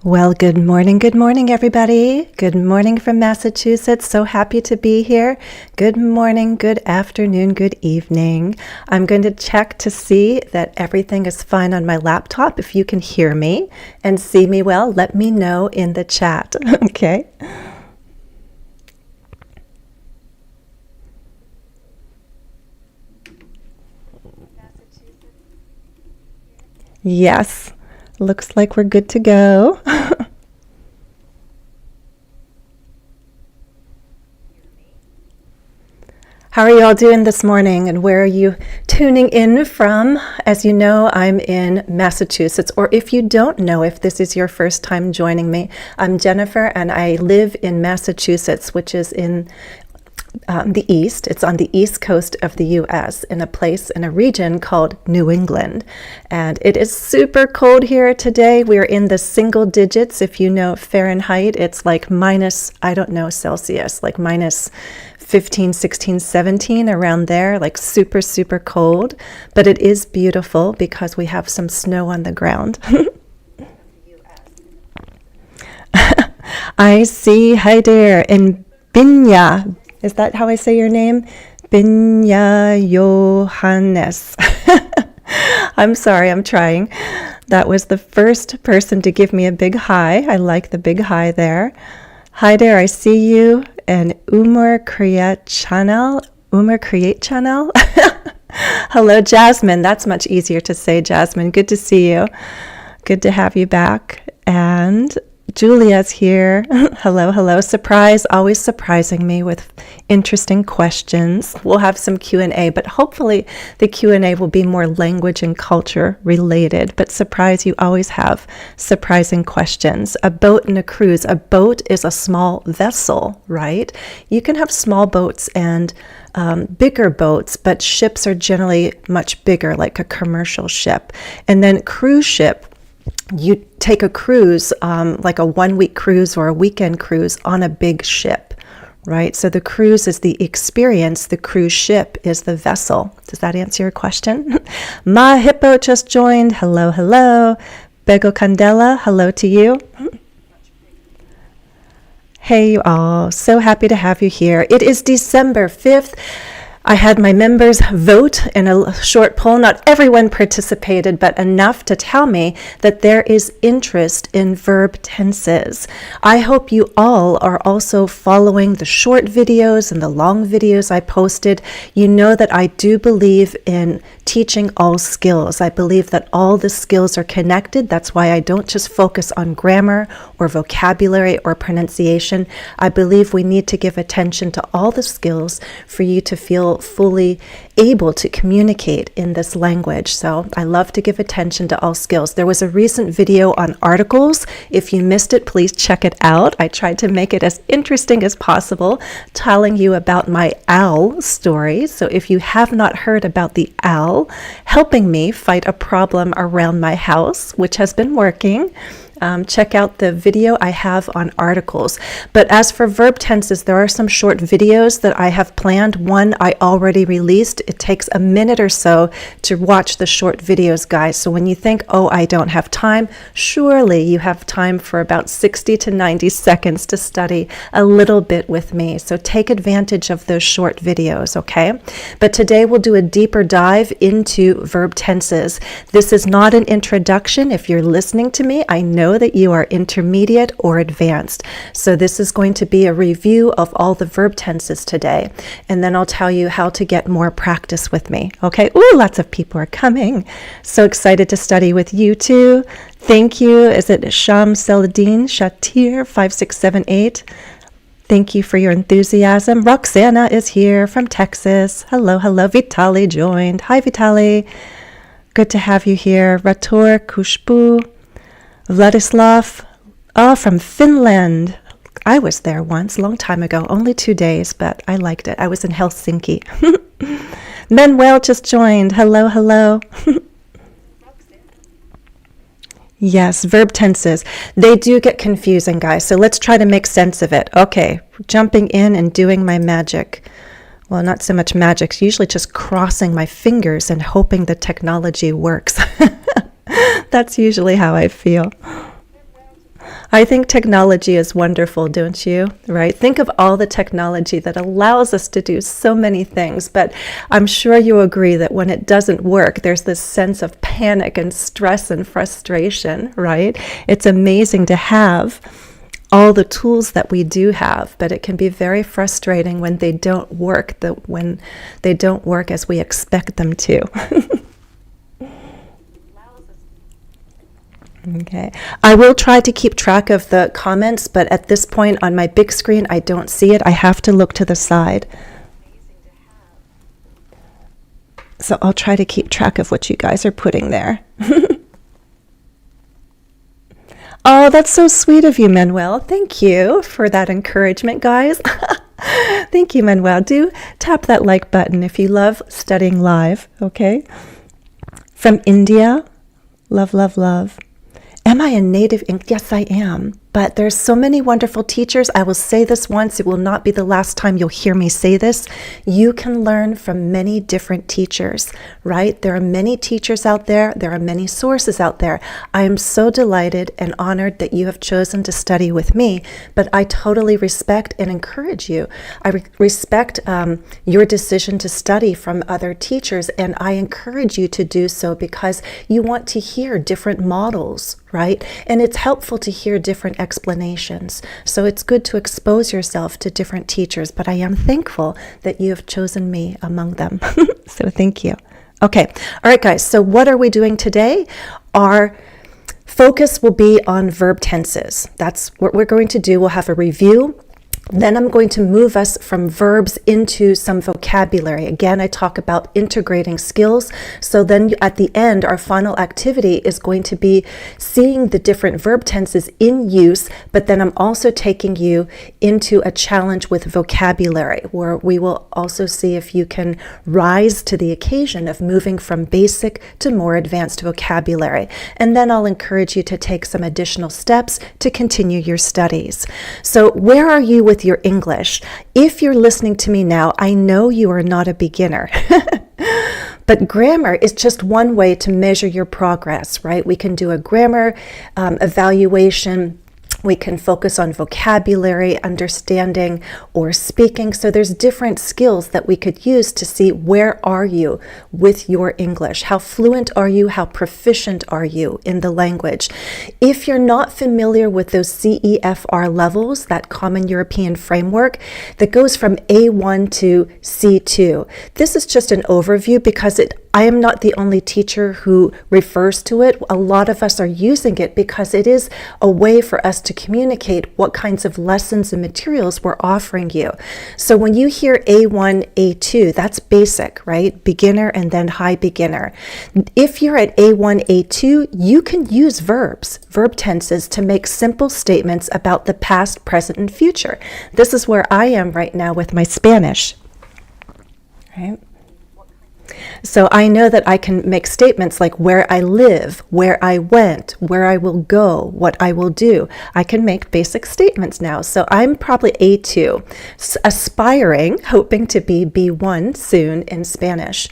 Well, good morning, everybody. Good morning from Massachusetts. So happy to be here. Good morning, good afternoon, good evening. I'm going to check to see that everything is fine on my laptop. If you can hear me and see me well, let me know in the chat, okay? Yes, looks like we're good to go. How are you all doing this morning, and where are you tuning in from? As you know, I'm in Massachusetts, or if you don't know, if this is your first time joining me, I'm Jennifer, and I live in Massachusetts, which is in the East. It's on the East Coast of the U.S. in a place in a region called New England. And it is super cold here today. We are in the single digits. If you know Fahrenheit, it's like minus, I don't know, Celsius, like minus 15, 16, 17, around there, like super, super cold. But it is beautiful because we have some snow on the ground. I see. Hi there. In Binya. Is that how I say your name? Binya Johannes. I'm sorry, I'm trying. That was the first person to give me a big hi. I like the big hi there. Hi there, I see you. And Umar Create Channel. Hello, Jasmine. That's much easier to say, Jasmine. Good to see you. Good to have you back. And Julia's here. Hello. Surprise, always surprising me with interesting questions. We'll have some Q&A, but hopefully the Q&A will be more language and culture related. But surprise, you always have surprising questions. A boat and a cruise. A boat is a small vessel, right? You can have small boats and bigger boats, but ships are generally much bigger, like a commercial ship. And then cruise ship, you take a cruise, like a 1-week cruise or a weekend cruise on a big ship, right? So the cruise is the experience. The cruise ship is the vessel. Does that answer your question? Ma Hippo just joined. Hello. Bego Candela, hello to you. Hey, you all. So happy to have you here. It is December 5th. I had my members vote in a short poll. Not everyone participated, but enough to tell me that there is interest in verb tenses. I hope you all are also following the short videos and the long videos I posted. You know that I do believe in teaching all skills. I believe that all the skills are connected. That's why I don't just focus on grammar or vocabulary or pronunciation. I believe we need to give attention to all the skills for you to feel fully able to communicate in this language. So I love to give attention to all skills. There was a recent video on articles. If you missed it, please check it out. I tried to make it as interesting as possible, telling you about my owl story. So if you have not heard about the owl helping me fight a problem around my house, which has been working, check out the video I have on articles. But as for verb tenses, there are some short videos that I have planned. One I already released. It takes a minute or so to watch the short videos, guys. So when you think, oh, I don't have time, surely you have time for about 60 to 90 seconds to study a little bit with me. So take advantage of those short videos, okay? But today we'll do a deeper dive into verb tenses. This is not an introduction. If you're listening to me, I know that you are intermediate or advanced. So this is going to be a review of all the verb tenses today. And then I'll tell you how to get more practice with me. Okay? Ooh, lots of people are coming. So excited to study with you too. Thank you. Is it Sham Seladin Shatir 5678? Thank you for your enthusiasm. Roxana is here from Texas. Hello. Vitali joined. Hi, Vitali. Good to have you here. Rator Kushbu. Vladislav, from Finland. I was there once, a long time ago, only 2 days, but I liked it. I was in Helsinki. Manuel just joined. Hello. Yes, verb tenses. They do get confusing, guys, so let's try to make sense of it. Okay, jumping in and doing my magic. Well, not so much magic, usually just crossing my fingers and hoping the technology works. That's usually how I feel. I think technology is wonderful, don't you? Right? Think of all the technology that allows us to do so many things, but I'm sure you agree that when it doesn't work, there's this sense of panic and stress and frustration, right? It's amazing to have all the tools that we do have, but it can be very frustrating when they don't work, when they don't work as we expect them to. Okay, I will try to keep track of the comments, but at this point on my big screen, I don't see it. I have to look to the side. So I'll try to keep track of what you guys are putting there. Oh, that's so sweet of you, Manuel. Thank you for that encouragement, guys. Thank you, Manuel. Do tap that like button if you love studying live, okay? From India, love, love, love. Am I a native English? Yes, I am. But there's so many wonderful teachers. I will say this once. It will not be the last time you'll hear me say this. You can learn from many different teachers, right? There are many teachers out there. There are many sources out there. I am so delighted and honored that you have chosen to study with me, but I totally respect and encourage you. I respect your decision to study from other teachers, and I encourage you to do so because you want to hear different models, right? And it's helpful to hear different explanations. So it's good to expose yourself to different teachers, but I am thankful that you have chosen me among them. So thank you. Okay. All right, guys. So what are we doing today? Our focus will be on verb tenses. That's what we're going to do. We'll have a review. Then I'm going to move us from verbs into some vocabulary. Again, I talk about integrating skills. So then at the end, our final activity is going to be seeing the different verb tenses in use, but then I'm also taking you into a challenge with vocabulary, where we will also see if you can rise to the occasion of moving from basic to more advanced vocabulary. And then I'll encourage you to take some additional steps to continue your studies. So where are you with your English? If you're listening to me now, I know you are not a beginner. But grammar is just one way to measure your progress, right? We can do a grammar evaluation. We can focus on vocabulary, understanding, or speaking. So there's different skills that we could use to see where are you with your English? How fluent are you? How proficient are you in the language? If you're not familiar with those CEFR levels, that Common European Framework that goes from A1 to C2, this is just an overview because I am not the only teacher who refers to it. A lot of us are using it because it is a way for us to communicate what kinds of lessons and materials we're offering you. So when you hear A1, A2, that's basic, right? Beginner and then high beginner. If you're at A1, A2, you can use verbs, verb tenses, to make simple statements about the past, present, and future. This is where I am right now with my Spanish, right? So I know that I can make statements like where I live, where I went, where I will go, what I will do. I can make basic statements now. So I'm probably A2, aspiring, hoping to be B1 soon in Spanish.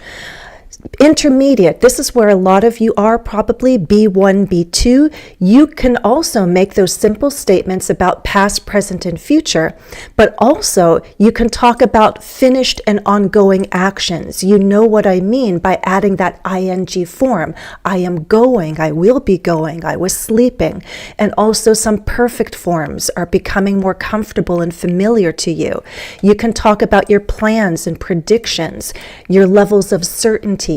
Intermediate, this is where a lot of you are, probably B1, B2. You can also make those simple statements about past, present, and future, but also you can talk about finished and ongoing actions. You know what I mean by adding that ing form. I am going, I will be going, I was sleeping. And also some perfect forms are becoming more comfortable and familiar to you. You can talk about your plans and predictions, your levels of certainty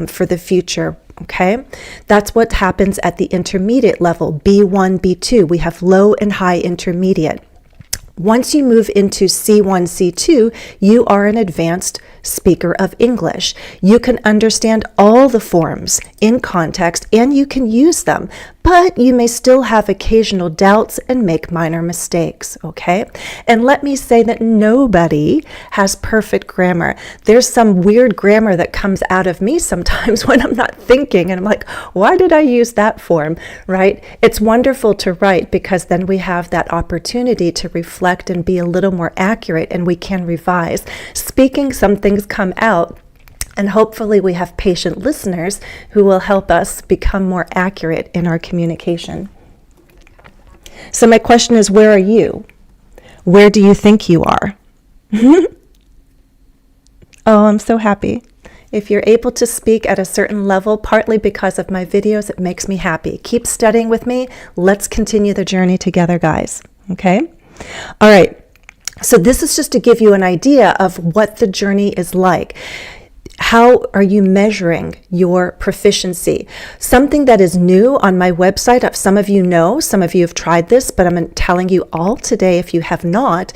for the future, okay? That's what happens at the intermediate level, B1, B2. We have low and high intermediate. Once you move into C1, C2, you are an advanced speaker of English. You can understand all the forms in context and you can use them, but you may still have occasional doubts and make minor mistakes, okay? And let me say that nobody has perfect grammar. There's some weird grammar that comes out of me sometimes when I'm not thinking and I'm like, why did I use that form, right? It's wonderful to write because then we have that opportunity to reflect and be a little more accurate and we can revise. Speaking, some things come out. And hopefully we have patient listeners who will help us become more accurate in our communication. So my question is, where are you? Where do you think you are? Oh, I'm so happy. If you're able to speak at a certain level, partly because of my videos, it makes me happy. Keep studying with me. Let's continue the journey together, guys. Okay? All right. So this is just to give you an idea of what the journey is like. How are you measuring your proficiency? Something that is new on my website, some of you know, some of you have tried this, but I'm telling you all today if you have not.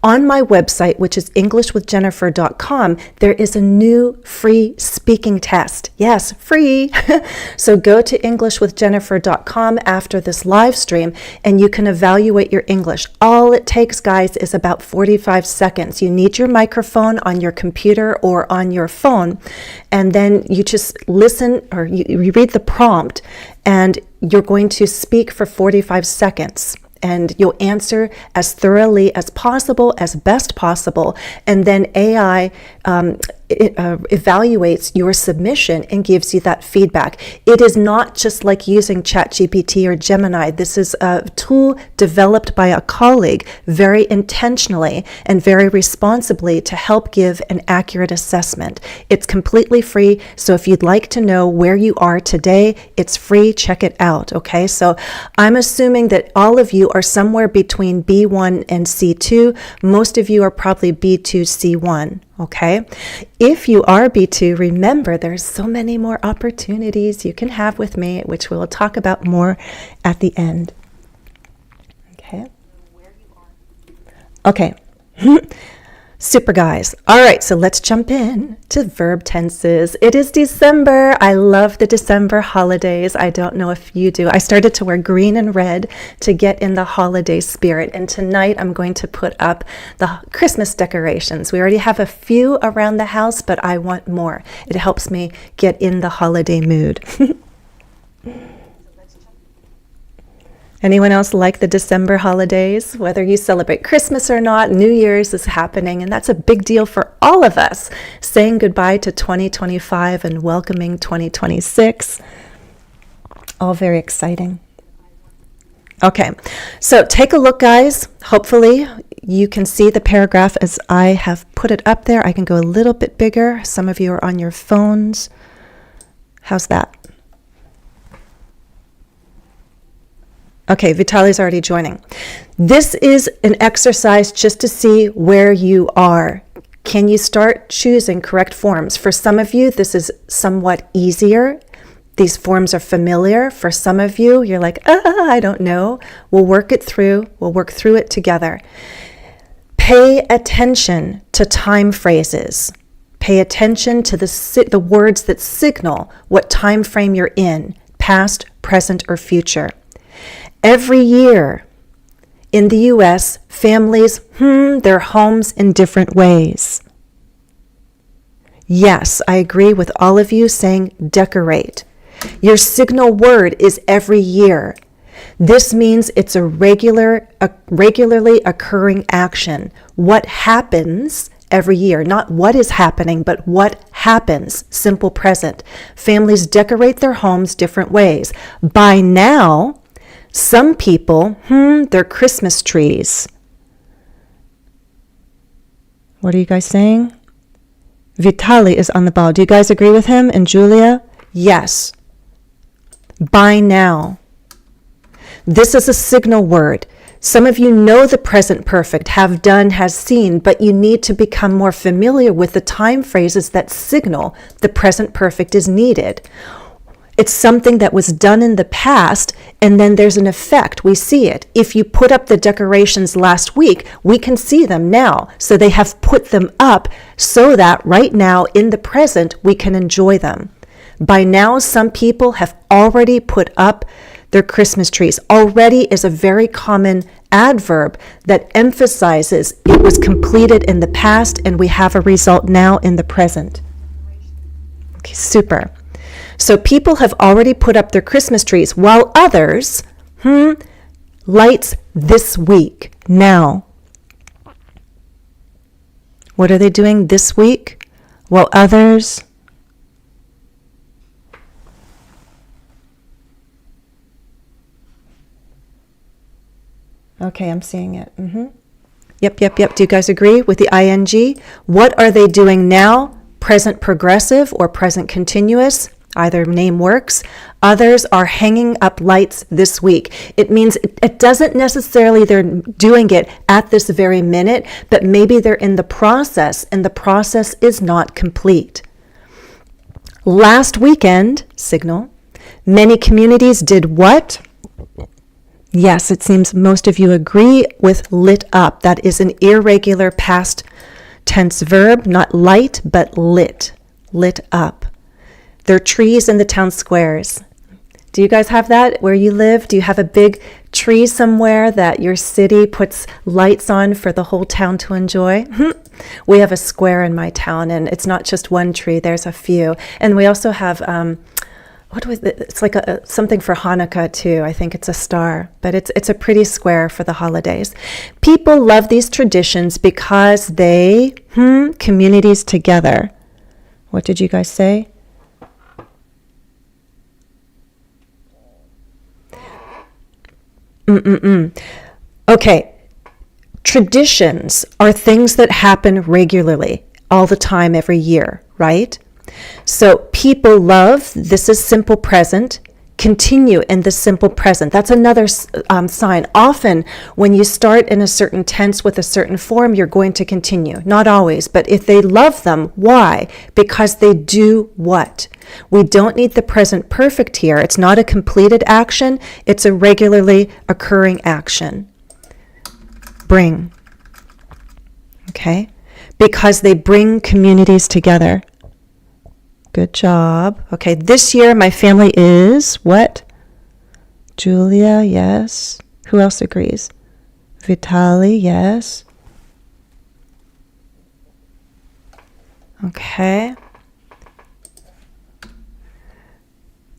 On my website, which is englishwithjennifer.com, there is a new free speaking test. Yes, free. So go to englishwithjennifer.com after this live stream and you can evaluate your English. All it takes, guys, is about 45 seconds. You need your microphone on your computer or on your phone, and then you just listen or you read the prompt, and you're going to speak for 45 seconds. And you'll answer as thoroughly as possible, as best possible. And then AI evaluates your submission and gives you that feedback. It is not just like using ChatGPT or Gemini. This is a tool developed by a colleague very intentionally and very responsibly to help give an accurate assessment. It's completely free. So if you'd like to know where you are today, it's free. Check it out. Okay. So I'm assuming that all of you are somewhere between B1 and C2. Most of you are probably B2, C1. Okay. If you are B2, remember there's so many more opportunities you can have with me, which we'll talk about more at the end. Okay. Okay. Super, guys. All right, so let's jump in to verb tenses. It is December. I love the December holidays. I don't know if you do. I started to wear green and red to get in the holiday spirit. And tonight I'm going to put up the Christmas decorations. We already have a few around the house, but I want more. It helps me get in the holiday mood. Anyone else like the December holidays? Whether you celebrate Christmas or not, New Year's is happening, and that's a big deal for all of us. Saying goodbye to 2025 and welcoming 2026. All very exciting. Okay, so take a look, guys. Hopefully you can see the paragraph as I have put it up there. I can go a little bit bigger. Some of you are on your phones. How's that? Okay, Vitali's already joining. This is an exercise just to see where you are. Can you start choosing correct forms? For some of you, this is somewhat easier. These forms are familiar. For some of you, you're like, I don't know. We'll work it through. We'll work through it together. Pay attention to time phrases. Pay attention to the words that signal what time frame you're in, past, present, or future. Every year in the U.S., families their homes in different ways. Yes, I agree with all of you saying decorate. Your signal word is every year. This means it's a regularly occurring action. What happens every year, not what is happening, but what happens, simple present. Families decorate their homes different ways. By now, some people, their Christmas trees. What are you guys saying? Vitali is on the ball. Do you guys agree with him? And Julia? Yes. By now. This is a signal word. Some of you know the present perfect, have done, has seen, but you need to become more familiar with the time phrases that signal the present perfect is needed. It's something that was done in the past, and then there's an effect. We see it. If you put up the decorations last week, we can see them now. So they have put them up so that right now in the present, we can enjoy them. By now, some people have already put up their Christmas trees. Already is a very common adverb that emphasizes it was completed in the past and we have a result now in the present. Okay, super. So people have already put up their Christmas trees, while others, lights this week, now. What are they doing this week? While others, Okay, I'm seeing it. Yep, yep, yep. Do you guys agree with the ing? What are they doing now? Present progressive or present continuous? Either name works. Others are hanging up lights this week. It means it doesn't necessarily they're doing it at this very minute, but maybe they're in the process and the process is not complete. Last weekend, signal, many communities did what? Yes, it seems most of you agree with lit up. That is an irregular past tense verb, not light, but lit. Lit up. There are trees in the town squares. Do you guys have that where you live? Do you have a big tree somewhere that your city puts lights on for the whole town to enjoy? We have a square in my town, and it's not just one tree. There's a few. And we also have... it's like something for Hanukkah too. I think it's a star, but it's a pretty square for the holidays. People love these traditions because they communities together. What did you guys say? Okay. Traditions are things that happen regularly, all the time, every year, right? So people love, this is simple present, continue in the simple present. That's another sign. Often when you start in a certain tense with a certain form, you're going to continue. Not always, but if they love them, why? Because they do what? We don't need the present perfect here. It's not a completed action. It's a regularly occurring action. Bring. Okay? Because they bring communities together. Good job. Okay, this year my family is what? Julia, yes. Who else agrees? Vitali, yes. Okay.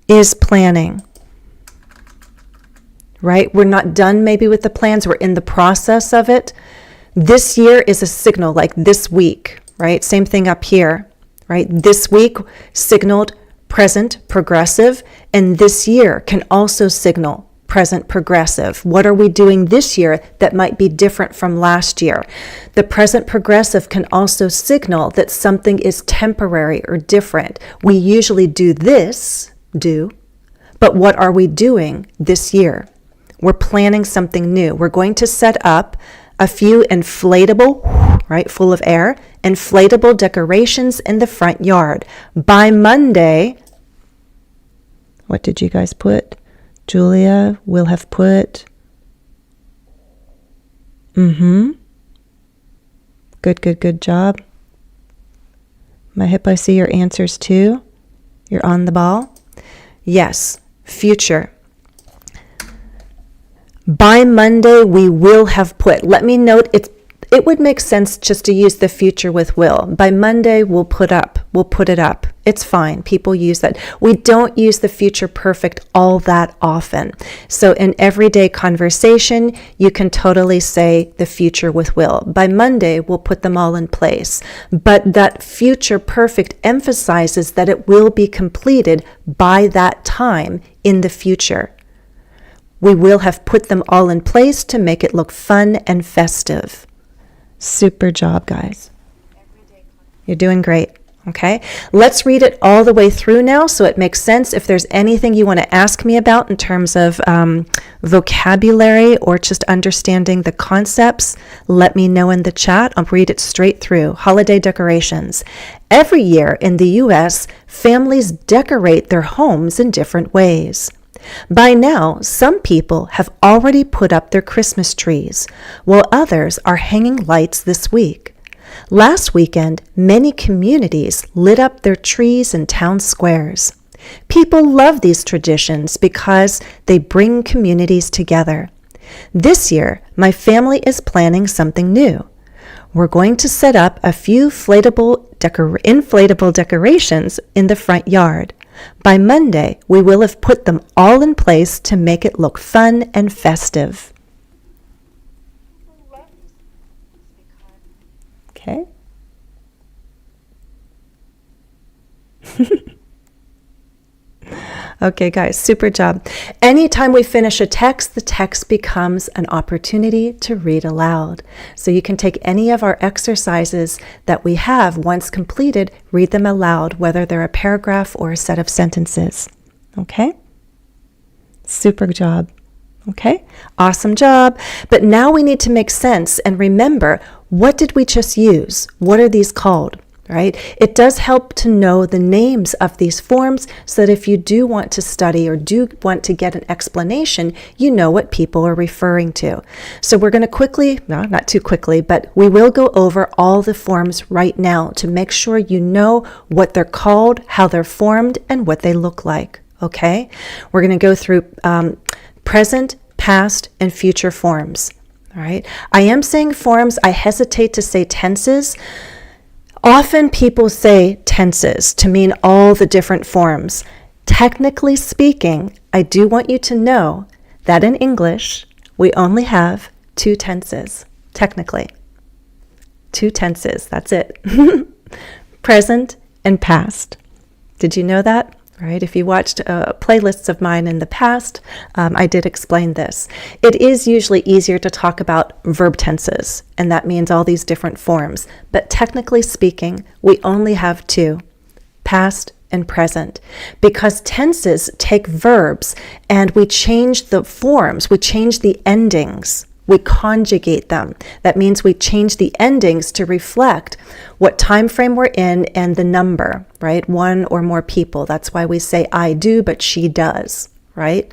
Is planning. Right? We're not done maybe with the plans. We're in the process of it. This year is a signal, like this week, right? Same thing up here. Right? This week signaled present progressive, and this year can also signal present progressive. What are we doing this year that might be different from last year? The present progressive can also signal that something is temporary or different. We usually do this, but what are we doing this year? We're planning something new. We're going to set up a few inflatable, right, full of air, inflatable decorations in the front yard. By Monday, what did you guys put? Julia will have put, good job. My hip, I see your answers too. You're on the ball. Yes, future. By Monday, we will have put. Let me note, it would make sense just to use the future with will. By Monday, we'll put it up. It's fine. People use that. We don't use the future perfect all that often. So in everyday conversation, you can totally say the future with will. By Monday, we'll put them all in place. But that future perfect emphasizes that it will be completed by that time in the future. We will have put them all in place to make it look fun and festive. Super job, guys. You're doing great. Okay, let's read it all the way through now so it makes sense. If there's anything you want to ask me about in terms of vocabulary or just understanding the concepts, let me know in the chat. I'll read it straight through. Holiday decorations. Every year in the U.S., families decorate their homes in different ways. By now, some people have already put up their Christmas trees, while others are hanging lights this week. Last weekend, many communities lit up their trees in town squares. People love these traditions because they bring communities together. This year, my family is planning something new. We're going to set up a few inflatable decorations in the front yard. By Monday, we will have put them all in place to make it look fun and festive. Okay. Okay, guys, super job. Anytime we finish a text, the text becomes an opportunity to read aloud. So you can take any of our exercises that we have once completed, read them aloud, whether they're a paragraph or a set of sentences. Okay? Super job. Okay? Awesome job. But now we need to make sense and remember, what did we just use? What are these called? Right? It does help to know the names of these forms so that if you do want to study or do want to get an explanation, you know what people are referring to. So we're going to quickly, no, not too quickly, but we will go over all the forms right now to make sure you know what they're called, how they're formed, and what they look like. Okay? We're going to go through present, past, and future forms. All right? I am saying forms. I hesitate to say tenses. Often people say tenses to mean all the different forms. Technically speaking, I do want you to know that in English, we only have 2 tenses, technically. 2 tenses, that's it. Present and past. Did you know that? Right? If you watched playlists of mine in the past, I did explain this. It is usually easier to talk about verb tenses, and that means all these different forms. But technically speaking, we only have 2, past and present, because tenses take verbs and we change the forms, we change the endings. We conjugate them. That means we change the endings to reflect what time frame we're in and the number, right? 1 or more people. That's why we say I do, but she does, right?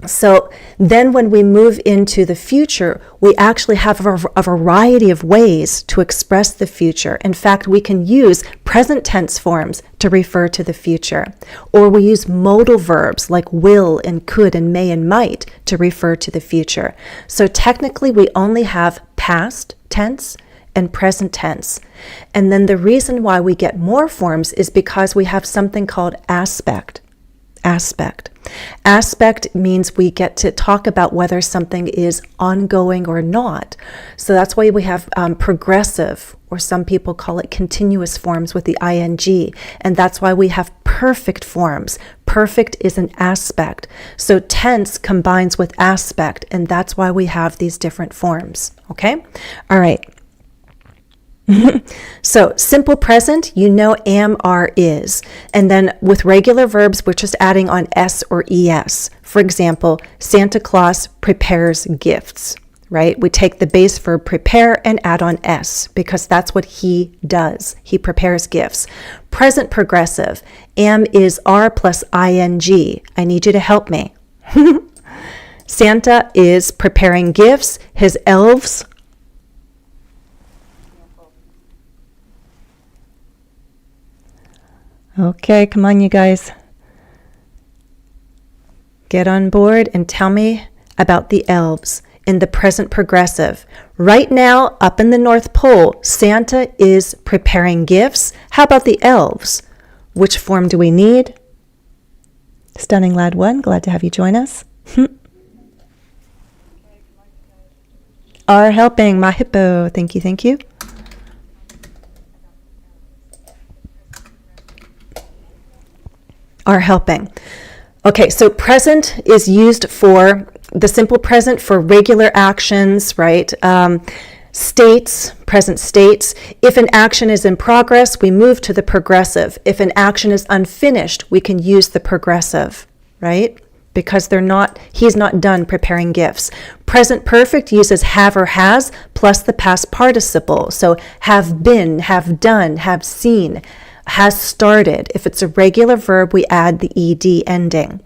So then when we move into the future, we actually have a variety of ways to express the future. In fact, we can use present tense forms to refer to the future. Or we use modal verbs like will and could and may and might to refer to the future. So technically, we only have past tense and present tense. And then the reason why we get more forms is because we have something called aspect. Aspect means we get to talk about whether something is ongoing or not. So that's why we have progressive, or some people call it continuous forms with the ing. And that's why we have perfect forms. Perfect is an aspect. So tense combines with aspect, and that's why we have these different forms. Okay? All right. So simple present, you know am, are, is. And then with regular verbs, we're just adding on s or es. For example, Santa Claus prepares gifts, right? We take the base verb prepare and add on s because that's what he does. He prepares gifts. Present progressive, am, is, are plus ing. I need you to help me. Santa is preparing gifts. His elves Okay, come on, you guys. Get on board and tell me about the elves in the present progressive. Right now, up in the North Pole, Santa is preparing gifts. How about the elves? Which form do we need? Stunning Lad 1, glad to have you join us. Are helping, my hippo. Thank you, thank you. Are helping. Okay, so present is used for the simple present for regular actions, right? States, present states. If an action is in progress, we move to the progressive. If an action is unfinished, we can use the progressive, right? Because he's not done preparing gifts. Present perfect uses have or has plus the past participle. So have been, have done, have seen, has started. If it's a regular verb, we add the ed ending.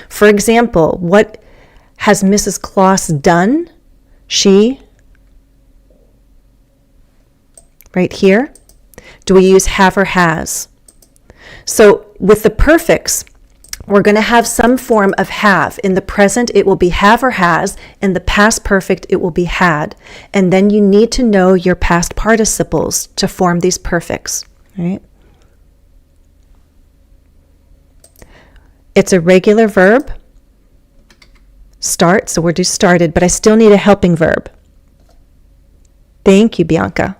For example, what has Mrs. Claus done? She, right here. Do we use have or has? So with the perfects, we're going to have some form of have. In the present, it will be have or has. In the past perfect, it will be had. And then you need to know your past participles to form these perfects, right? It's a regular verb, start, so we're just started, but I still need a helping verb. Thank you, Bianca.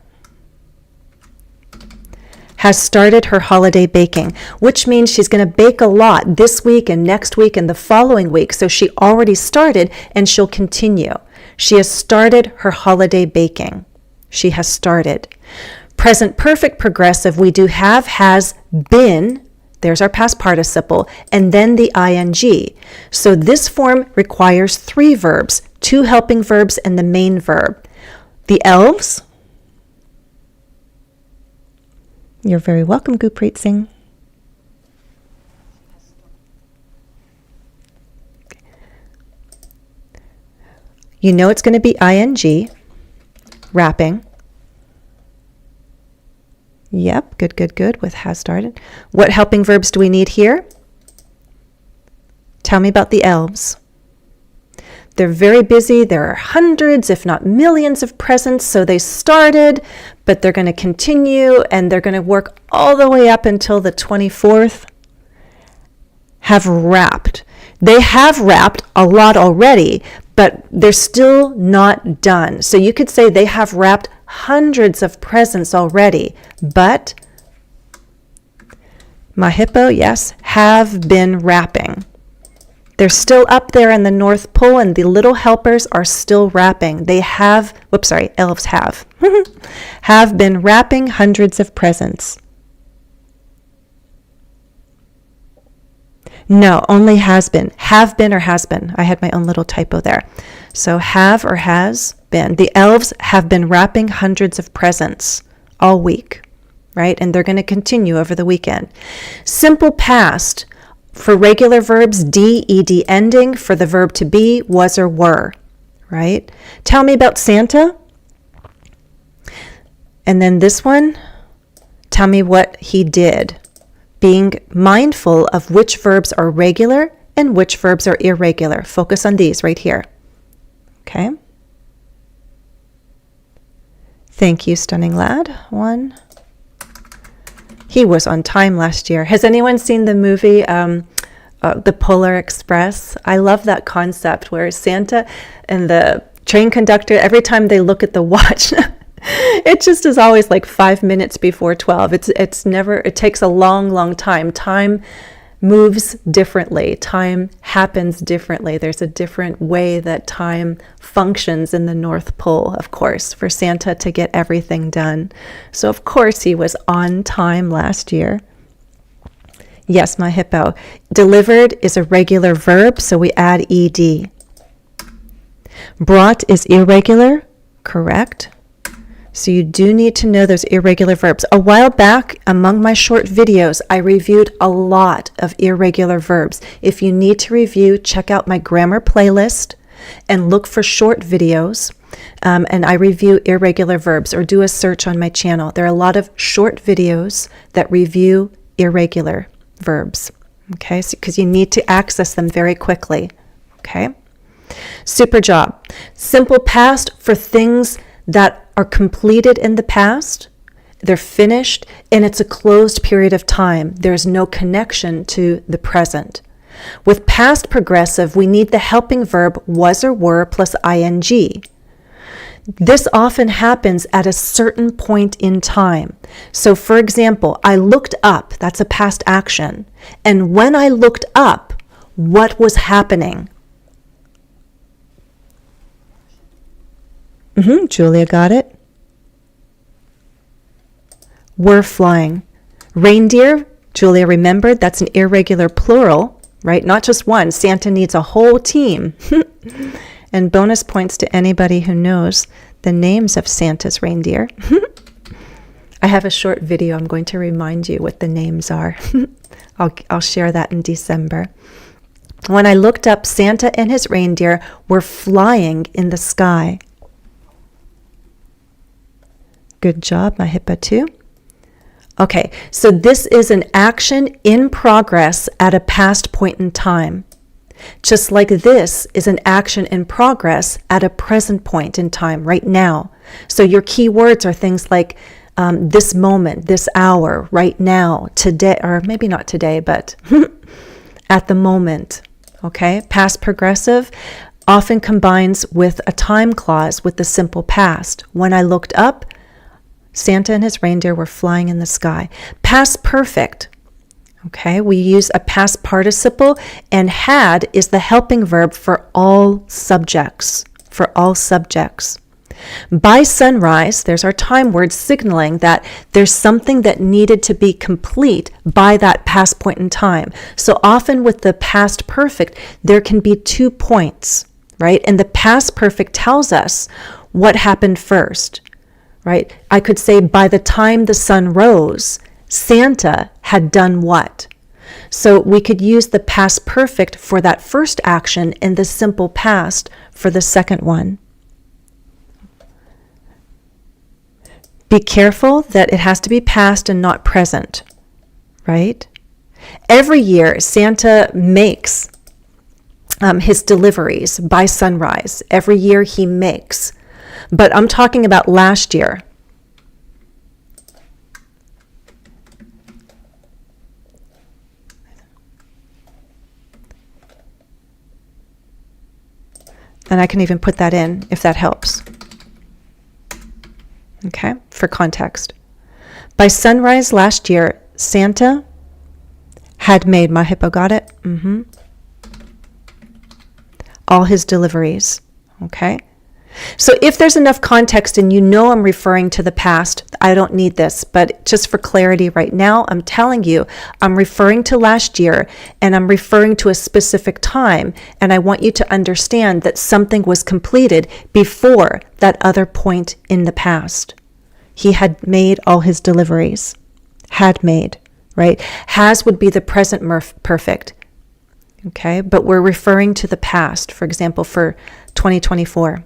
has started her holiday baking, which means she's going to bake a lot this week and next week and the following week. So she already started and she'll continue. She has started her holiday baking. She has started. Present perfect progressive, we do have, has, been. There's our past participle, and then the ing. So this form requires 3 verbs, 2 helping verbs and the main verb. The elves. You're very welcome, Gurpreet Singh. You know it's going to be ing, wrapping. Yep, good, with has started. What helping verbs do we need here? Tell me about the elves. They're very busy. There are hundreds, if not millions of presents. So they started, but they're going to continue and they're going to work all the way up until the 24th. Have wrapped. They have wrapped a lot already, but they're still not done. So you could say they have wrapped hundreds of presents already, but my hippo, yes, have been wrapping. They're still up there in the North Pole and the little helpers are still wrapping. They have, elves have, have been wrapping hundreds of presents. No, only has been. Have been or has been. I had my own little typo there. So have or has been. The elves have been wrapping hundreds of presents all week, right? And they're going to continue over the weekend. Simple past. For regular verbs, D, ED ending. For the verb to be, was or were, right? Tell me about Santa. And then this one, tell me what he did. Being mindful of which verbs are regular and which verbs are irregular. Focus on these right here. Okay. Thank you, Stunning Lad. 1. He was on time last year. Has anyone seen the movie, The Polar Express? I love that concept where Santa and the train conductor, every time they look at the watch, it just is always like 5 minutes before 12. It takes a long time. Time moves differently. Time happens differently. There's a different way that time functions in the North Pole, of course, for Santa to get everything done. So of course he was on time last year. Yes, my hippo. Delivered is a regular verb, so we add ed. Brought is irregular, correct? So you do need to know those irregular verbs. A while back, among my short videos, I reviewed a lot of irregular verbs. If you need to review, check out my grammar playlist and look for short videos. And I review irregular verbs, or do a search on my channel. There are a lot of short videos that review irregular verbs, okay? Because you need to access them very quickly, okay? Super job. Simple past for things that are completed in the past, they're finished, and it's a closed period of time. There's no connection to the present. With past progressive, we need the helping verb was or were plus ing. This often happens at a certain point in time. So for example, I looked up, that's a past action. And when I looked up, what was happening? Julia got it. Were flying. Reindeer, Julia remembered, that's an irregular plural, right? Not just one. Santa needs a whole team. And bonus points to anybody who knows the names of Santa's reindeer. I have a short video. I'm going to remind you what the names are. I'll share that in December. When I looked up, Santa and his reindeer were flying in the sky. Good job, my hippo too. Okay, so this is an action in progress at a past point in time. Just like this is an action in progress at a present point in time, right now. So your key words are things like this moment, this hour, right now, today, or maybe not today, but at the moment, okay? Past progressive often combines with a time clause with the simple past. When I looked up, Santa and his reindeer were flying in the sky. Past perfect. Okay, we use a past participle, and had is the helping verb for all subjects. For all subjects. By sunrise, there's our time word signaling that there's something that needed to be complete by that past point in time. So often with the past perfect, there can be 2 points, right? And the past perfect tells us what happened first, right? I could say by the time the sun rose, Santa had done what? So we could use the past perfect for that first action and the simple past for the second one. Be careful that it has to be past and not present, right? Every year, Santa makes his deliveries by sunrise. Every year he makes. But I'm talking about last year. And I can even put that in if that helps. Okay, for context. By sunrise last year, Santa had made, my hippo got it? All his deliveries. Okay. So if there's enough context and you know I'm referring to the past, I don't need this, but just for clarity right now, I'm telling you, I'm referring to last year and I'm referring to a specific time, and I want you to understand that something was completed before that other point in the past. He had made all his deliveries. Had made, right? Has would be the present perfect. Okay, but we're referring to the past, for example, for 2024.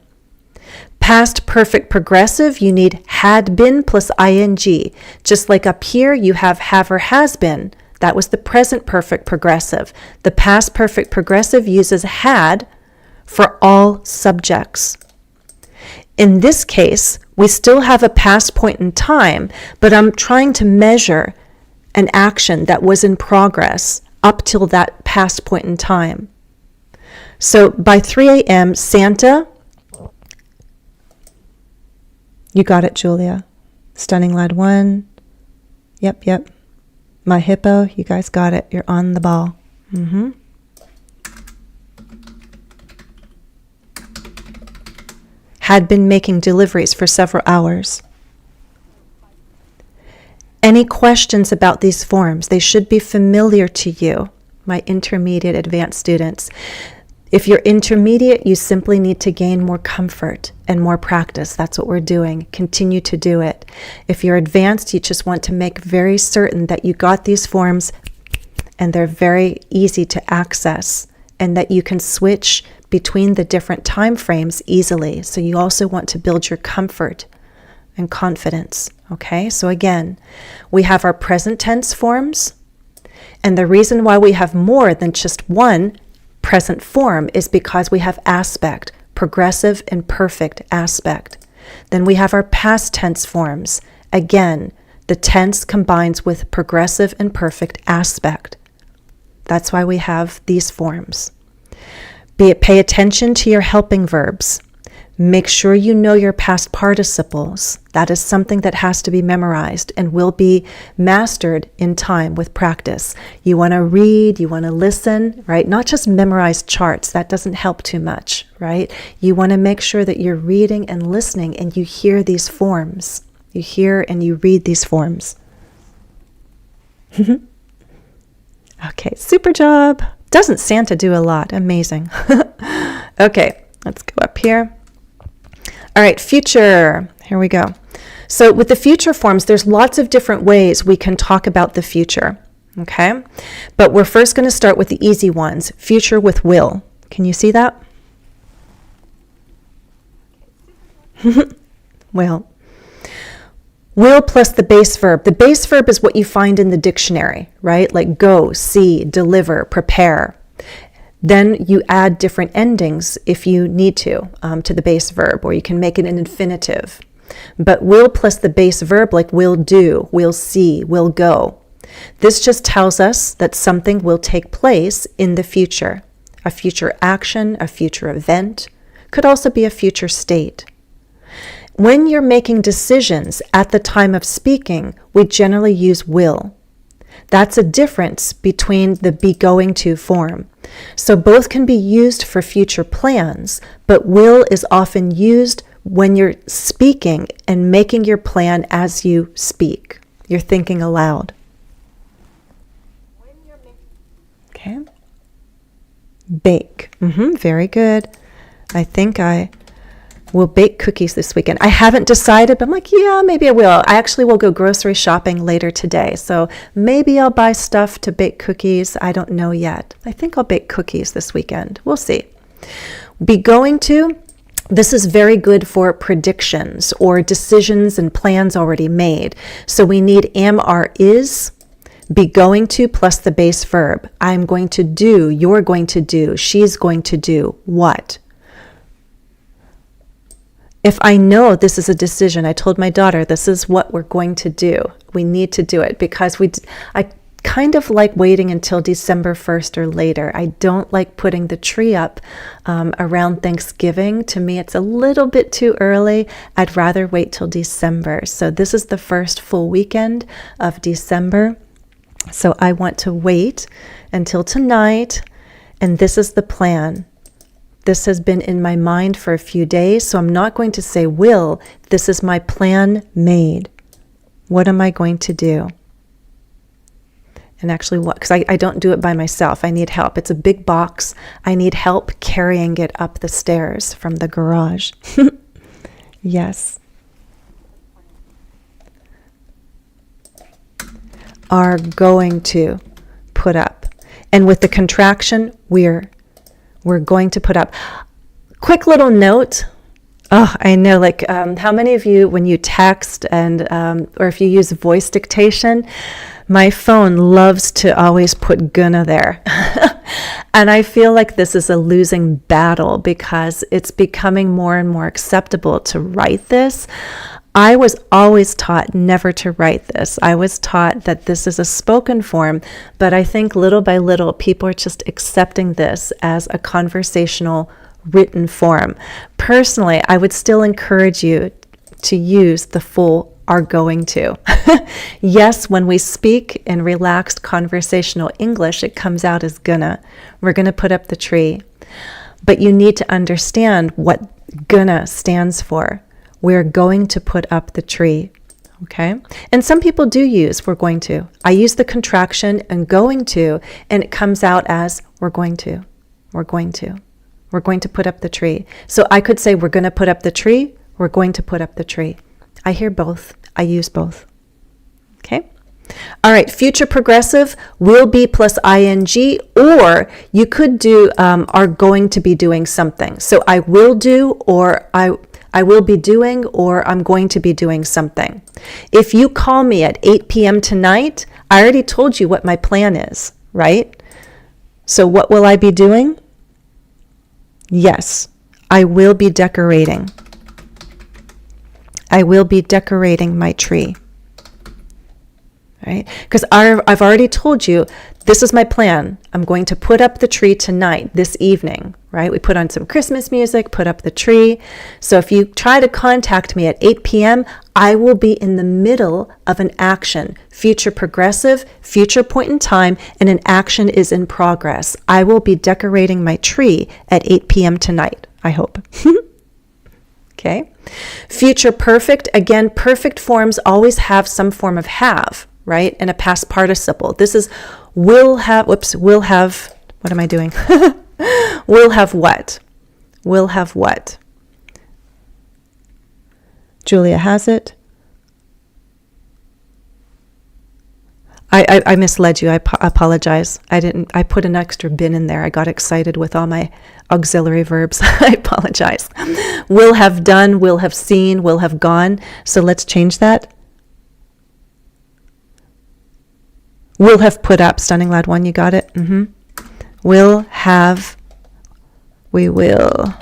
Past perfect progressive, you need had been plus ing. Just like up here, you have or has been. That was the present perfect progressive. The past perfect progressive uses had for all subjects. In this case, we still have a past point in time, but I'm trying to measure an action that was in progress up till that past point in time. So by 3 a.m., Santa, you got it, Julia. Stunning Lad 1. Yep. My hippo, you guys got it. You're on the ball. Had been making deliveries for several hours. Any questions about these forms? They should be familiar to you, my intermediate advanced students. If you're intermediate, you simply need to gain more comfort and more practice. That's what we're doing. Continue to do it. If you're advanced, you just want to make very certain that you got these forms and they're very easy to access and that you can switch between the different time frames easily. So you also want to build your comfort and confidence. Okay, so again, we have our present tense forms, and the reason why we have more than just one present form is because we have aspect, progressive and perfect aspect. Then we have our past tense forms. Again, the tense combines with progressive and perfect aspect. That's why we have these forms. Pay attention to your helping verbs. Make sure you know your past participles. That is something that has to be memorized and will be mastered in time with practice. You want to read, you want to listen, right? Not just memorize charts. That doesn't help too much, right? You want to make sure that you're reading and listening and you hear these forms. You hear and you read these forms. Okay, super job. Doesn't Santa do a lot? Amazing. Okay, let's go up here. All right, future. Here we go. So with the future forms, there's lots of different ways we can talk about the future, okay? But we're first going to start with the easy ones. Future with will. Can you see that? Will. Will plus the base verb. The base verb is what you find in the dictionary, right? Like go, see, deliver, prepare. Then you add different endings if you need to the base verb, or you can make it an infinitive. But will plus the base verb, like will do, will see, will go. This just tells us that something will take place in the future. A future action, a future event, could also be a future state. When you're making decisions at the time of speaking, we generally use will. That's a difference between the be going to form. So both can be used for future plans, but will is often used when you're speaking and making your plan as you speak. You're thinking aloud. Okay. Bake. Very good. I think I will bake cookies this weekend. I haven't decided, but I'm like, yeah, maybe I will. I actually will go grocery shopping later today. So maybe I'll buy stuff to bake cookies. I don't know yet. I think I'll bake cookies this weekend. We'll see. Be going to. This is very good for predictions or decisions and plans already made. So we need am, are, is, be going to plus the base verb. I'm going to do, you're going to do, she's going to do what? If I know this is a decision, I told my daughter, this is what we're going to do. We need to do it because I kind of like waiting until December 1st or later. I don't like putting the tree up around Thanksgiving. To me, it's a little bit too early. I'd rather wait till December. So this is the first full weekend of December. So I want to wait until tonight, and this is the plan. This has been in my mind for a few days, so I'm not going to say will. This is my plan made. What am I going to do? And actually what? Because I don't do it by myself. I need help. It's a big box. I need help carrying it up the stairs from the garage. Yes. Are going to put up. And with the contraction, we're going to put up. Quick little note. Oh, I know, like how many of you, when you text and or if you use voice dictation, my phone loves to always put gonna there. And I feel like this is a losing battle because it's becoming more and more acceptable to write this. I was always taught never to write this. I was taught that this is a spoken form, but I think little by little, people are just accepting this as a conversational written form. Personally, I would still encourage you to use the full are going to. Yes, when we speak in relaxed conversational English, it comes out as gonna. We're gonna put up the tree. But you need to understand what gonna stands for. We're going to put up the tree. Okay? And some people do use we're going to. I use the contraction and going to, and it comes out as we're going to. We're going to. We're going to put up the tree. So I could say we're going to put up the tree. We're going to put up the tree. I hear both. I use both. Okay? All right. Future progressive will be plus ing, or you could do are going to be doing something. So I will do, or I will be doing, or I'm going to be doing something. If you call me at 8 p.m. tonight, I already told you what my plan is, right? So what will I be doing? Yes, I will be decorating. I will be decorating my tree. Right? Because I've already told you, this is my plan. I'm going to put up the tree tonight, this evening, right? We put on some Christmas music, put up the tree. So if you try to contact me at 8 p.m., I will be in the middle of an action, future progressive, future point in time, and an action is in progress. I will be decorating my tree at 8 p.m. tonight, I hope. Okay. Future perfect, again, perfect forms always have some form of have, right? And a past participle. This is will have, will have, what am I doing? Will have what? Will have what? Julia has it. I misled you. I apologize. I put an extra bin in there. I got excited with all my auxiliary verbs. I apologize. Will have done, will have seen, will have gone. So let's change that. Will have put up. Stunning Loud One, you got it? Will have, we will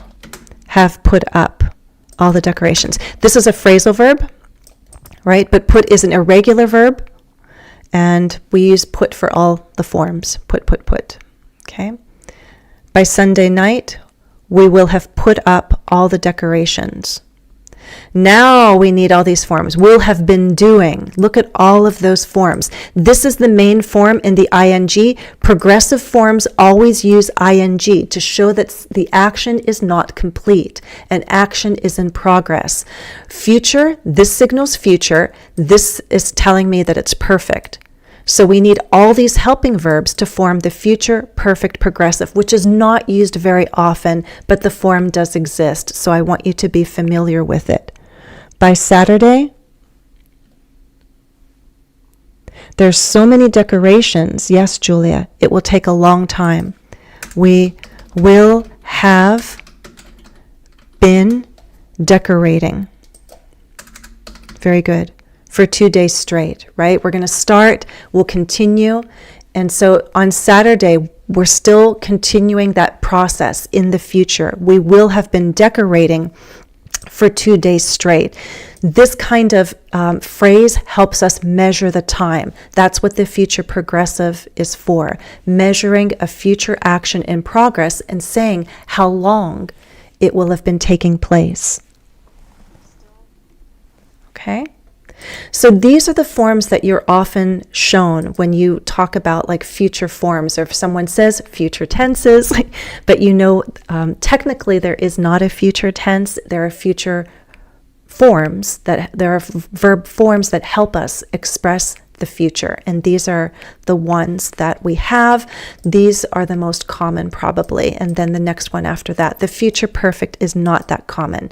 have put up all the decorations. This is a phrasal verb, right? But put is an irregular verb. And we use put for all the forms. Put. Okay? By Sunday night, we will have put up all the decorations. Now we need all these forms. Will have been doing. Look at all of those forms. This is the main form in the ing. Progressive forms always use ing to show that the action is not complete. An action is in progress. Future, this signals future. This is telling me that it's perfect. So we need all these helping verbs to form the future perfect progressive, which is not used very often, but the form does exist. So I want you to be familiar with it. By Saturday, there's so many decorations. Yes, Julia, it will take a long time. We will have been decorating. Very good. For 2 days straight, right? We're going to start, we'll continue. And so on Saturday, we're still continuing that process in the future. We will have been decorating for 2 days straight. This kind of phrase helps us measure the time. That's what the future progressive is for. Measuring a future action in progress and saying how long it will have been taking place. Okay? So these are the forms that you're often shown when you talk about like future forms, or if someone says future tenses, but you know, technically there is not a future tense. There are future forms there are verb forms that help us express the future. And these are the ones that we have. These are the most common probably. And then the next one after that, the future perfect, is not that common.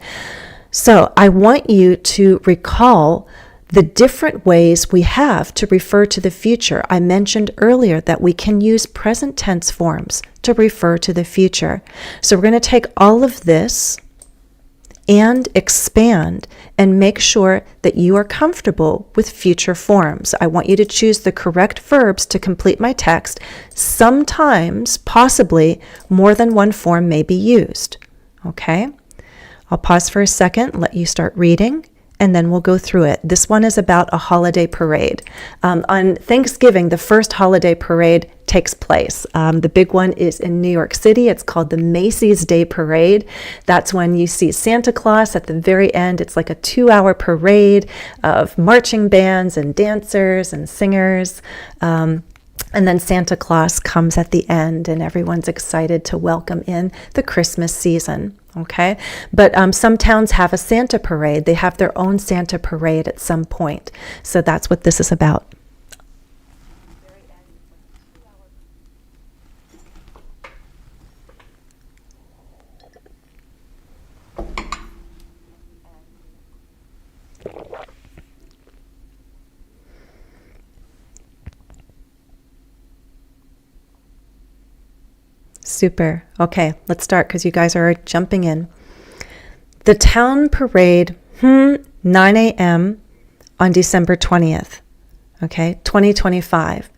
So I want you to recall the different ways we have to refer to the future. I mentioned earlier that we can use present tense forms to refer to the future. So we're going to take all of this and expand and make sure that you are comfortable with future forms. I want you to choose the correct verbs to complete my text. Sometimes, possibly, more than one form may be used. Okay? I'll pause for a second, let you start reading, and then we'll go through it. This one is about a holiday parade. On Thanksgiving, the first holiday parade takes place. The big one is in New York City. It's called the Macy's Day Parade. That's when you see Santa Claus at the very end. It's like a 2-hour parade of marching bands and dancers and singers. And then Santa Claus comes at the end, and everyone's excited to welcome in the Christmas season. Okay, but some towns have a Santa parade. They have their own Santa parade at some point. So that's what this is about. Super. Okay, let's start because you guys are jumping in. The town parade, 9 a.m. on December 20th, okay, 2025.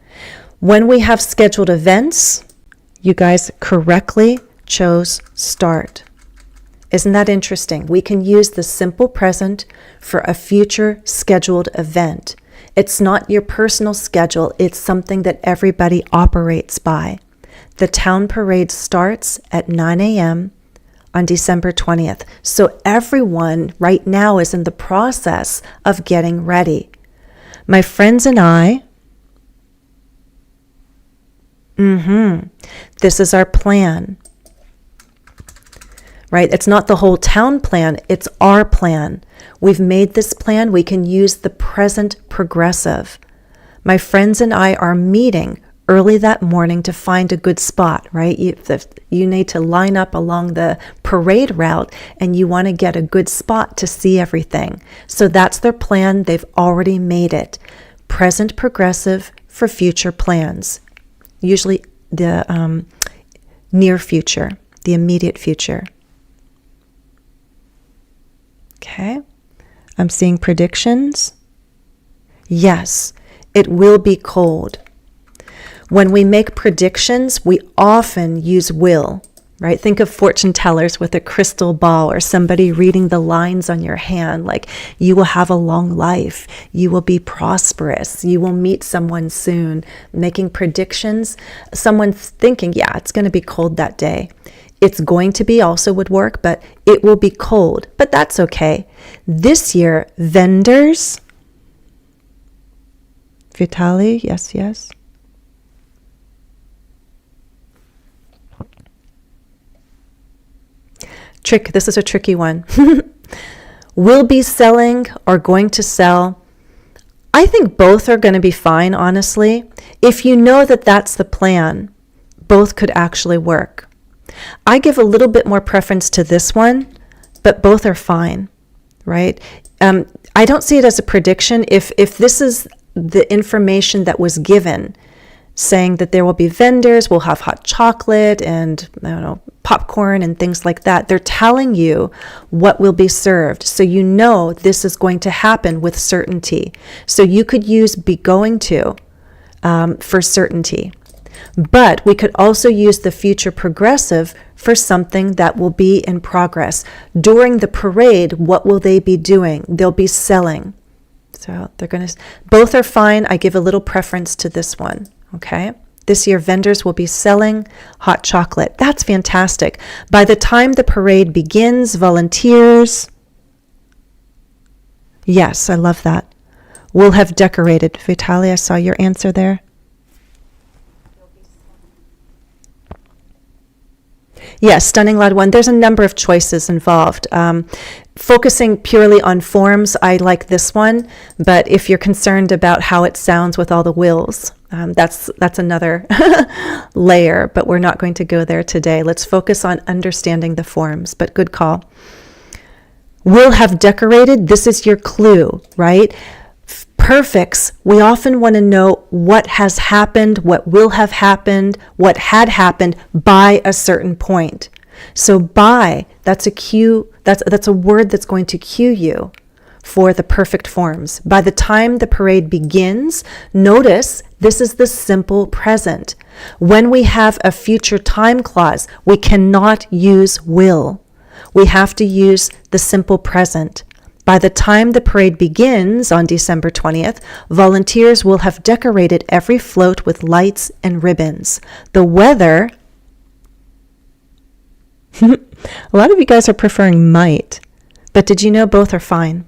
When we have scheduled events, you guys correctly chose start. Isn't that interesting? We can use the simple present for a future scheduled event. It's not your personal schedule, it's something that everybody operates by. The town parade starts at 9 a.m. on December 20th. So everyone right now is in the process of getting ready. My friends and I, this is our plan. Right? It's not the whole town plan, it's our plan. We've made this plan, we can use the present progressive. My friends and I are meeting early that morning to find a good spot, right? You need to line up along the parade route and you want to get a good spot to see everything. So that's their plan. They've already made it. Present progressive for future plans. Usually the near future, the immediate future. Okay. I'm seeing predictions. Yes, it will be cold. When we make predictions, we often use will, right? Think of fortune tellers with a crystal ball or somebody reading the lines on your hand, like you will have a long life, you will be prosperous, you will meet someone soon. Making predictions, someone's thinking, yeah, it's going to be cold that day. It's going to be also would work, but it will be cold. But that's okay. This year, vendors. Vitali, yes, yes. This is a tricky one. Will be selling or going to sell. I think both are going to be fine, honestly. If you know that that's the plan, both could actually work. I give a little bit more preference to this one, but both are fine, right? I don't see it as a prediction. If this is the information that was given, saying that there will be vendors, we'll have hot chocolate and, I don't know, popcorn and things like that. They're telling you what will be served. So you know this is going to happen with certainty. So you could use be going to for certainty. But we could also use the future progressive for something that will be in progress. During the parade, what will they be doing? They'll be selling. So they're going to, both are fine. I give a little preference to this one. Okay. This year, vendors will be selling hot chocolate. That's fantastic. By the time the parade begins, volunteers. Yes, I love that. Will have decorated. Vitaly, I saw your answer there. Yes, stunning loud one. There's a number of choices involved. Focusing purely on forms, I like this one. But if you're concerned about how it sounds with all the wills, that's another layer. But we're not going to go there today. Let's focus on understanding the forms. But good call. Will have decorated. This is your clue, right? Perfects, we often want to know what has happened, what will have happened, what had happened by a certain point. So by, that's a cue, that's a word that's going to cue you for the perfect forms. By the time the parade begins, notice this is the simple present. When we have a future time clause, we cannot use will. We have to use the simple present. By the time the parade begins on December 20th, volunteers will have decorated every float with lights and ribbons. The weather, a lot of you guys are preferring might, but did you know both are fine?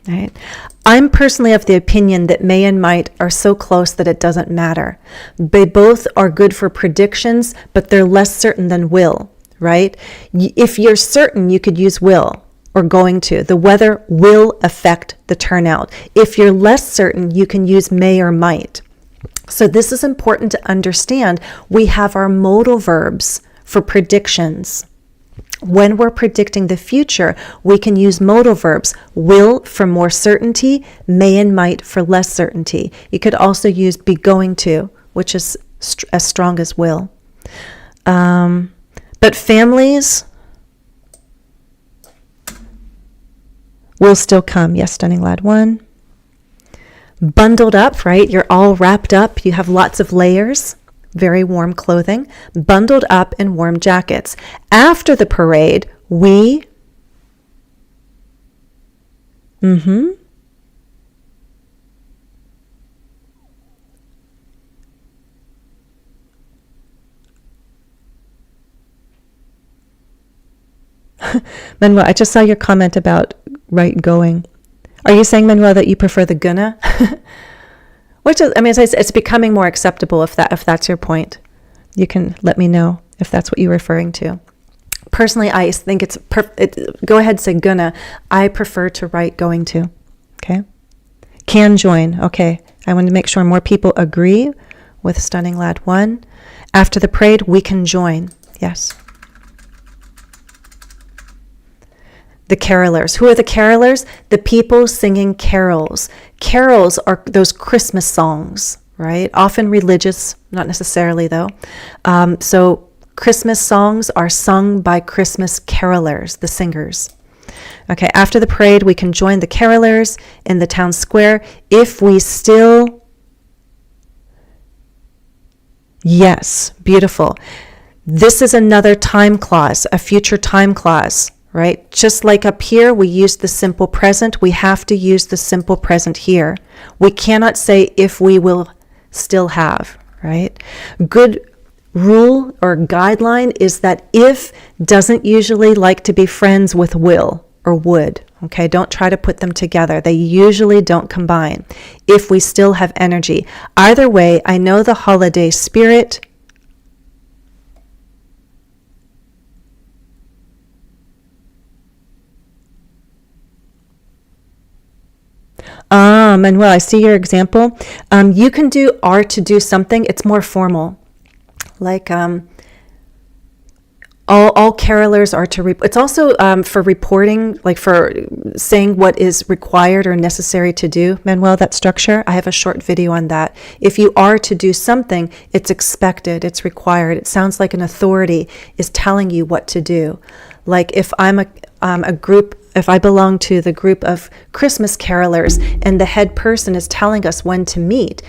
Right? I'm personally of the opinion that may and might are so close that it doesn't matter. They both are good for predictions, but they're less certain than will. Right? If you're certain, you could use will or going to. The weather will affect the turnout. If you're less certain, you can use may or might. So this is important to understand. We have our modal verbs for predictions. When we're predicting the future, we can use modal verbs. Will for more certainty, may and might for less certainty. You could also use be going to, which is as strong as will. But families will still come. Yes, stunning lad one. Bundled up, right? You're all wrapped up. You have lots of layers. Very warm clothing. Bundled up in warm jackets. After the parade, we... Manuel, I just saw your comment about right going. Are you saying, Manuel, that you prefer the gonna? Which is, I mean, it's becoming more acceptable if that's your point. You can let me know if that's what you're referring to. Personally, I think go ahead and say gonna. I prefer to write going to. Okay. Can join. Okay. I want to make sure more people agree with stunning lad one. After the parade, we can join. Yes. The carolers. Who are the carolers? The people singing carols. Carols are those Christmas songs, right? Often religious, not necessarily though. So Christmas songs are sung by Christmas carolers, the singers. Okay, after the parade, we can join the carolers in the town square if we still... Yes, beautiful. This is another time clause, a future time clause. Right? Just like up here, we use the simple present. We have to use the simple present here. We cannot say if we will still have, right? Good rule or guideline is that if doesn't usually like to be friends with will or would. Okay, don't try to put them together. They usually don't combine if we still have energy. Either way, I know the holiday spirit. Manuel, I see your example. You can do are to do something. It's more formal. Like all carolers are to it's also for reporting, like for saying what is required or necessary to do. Manuel, that structure, I have a short video on that. If you are to do something, it's expected, it's required. It sounds like an authority is telling you what to do. Like if I'm a group, if I belong to the group of Christmas carolers and the head person is telling us when to meet,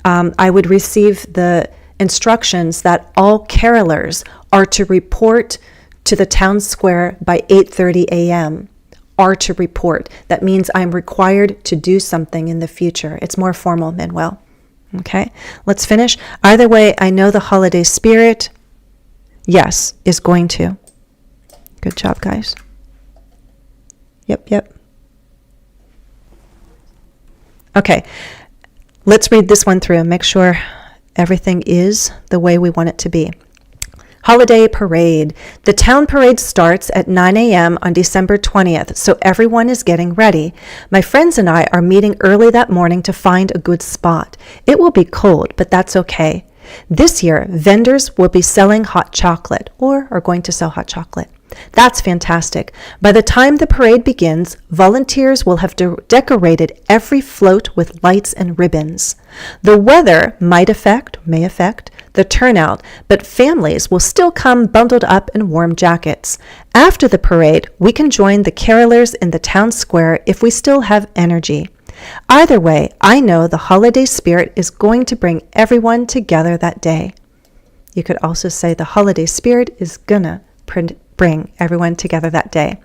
I would receive the instructions that all carolers are to report to the town square by 8:30 a.m. Are to report. That means I'm required to do something in the future. It's more formal, Manuel. Okay, let's finish. Either way, I know the holiday spirit, yes, is going to. Good job, guys. Yep. Okay, let's read this one through and make sure everything is the way we want it to be. Holiday parade. The town parade starts at 9 a.m. on December 20th, so everyone is getting ready. My friends and I are meeting early that morning to find a good spot. It will be cold, but that's okay. This year, vendors will be selling hot chocolate, or are going to sell hot chocolate. That's fantastic. By the time the parade begins, volunteers will have decorated every float with lights and ribbons. The weather may affect the turnout, but families will still come bundled up in warm jackets. After the parade, we can join the carolers in the town square if we still have energy. Either way, I know the holiday spirit is going to bring everyone together that day. You could also say the holiday spirit is gonna bring everyone together that day.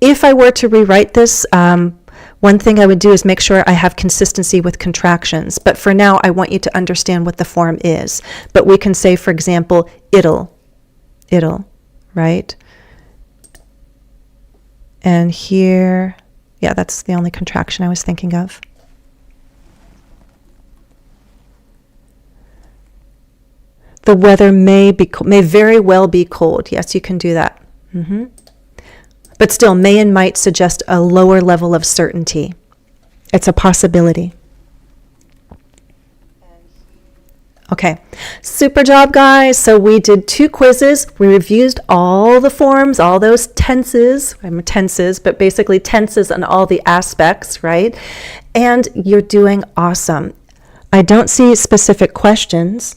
If I were to rewrite this, one thing I would do is make sure I have consistency with contractions. But for now, I want you to understand what the form is. But we can say, for example, it'll, right? And here, yeah, that's the only contraction I was thinking of. The weather may very well be cold. Yes, you can do that. But still, may and might suggest a lower level of certainty. It's a possibility. Okay, super job, guys. So we did 2 quizzes. We reviewed all the forms, all those tenses, but basically tenses and all the aspects, right? And you're doing awesome. I don't see specific questions.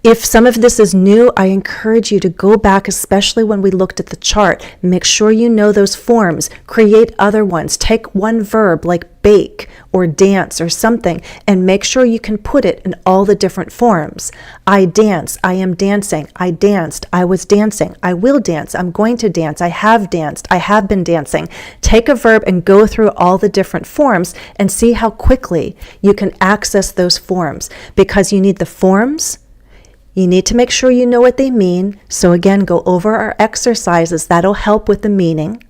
If some of this is new, I encourage you to go back, especially when we looked at the chart. Make sure you know those forms. Create other ones. Take one verb like bake or dance or something and make sure you can put it in all the different forms. I dance. I am dancing. I danced. I was dancing. I will dance. I'm going to dance. I have danced. I have been dancing. Take a verb and go through all the different forms and see how quickly you can access those forms, because you need the forms. You need to make sure you know what they mean. So again, go over our exercises. That'll help with the meaning.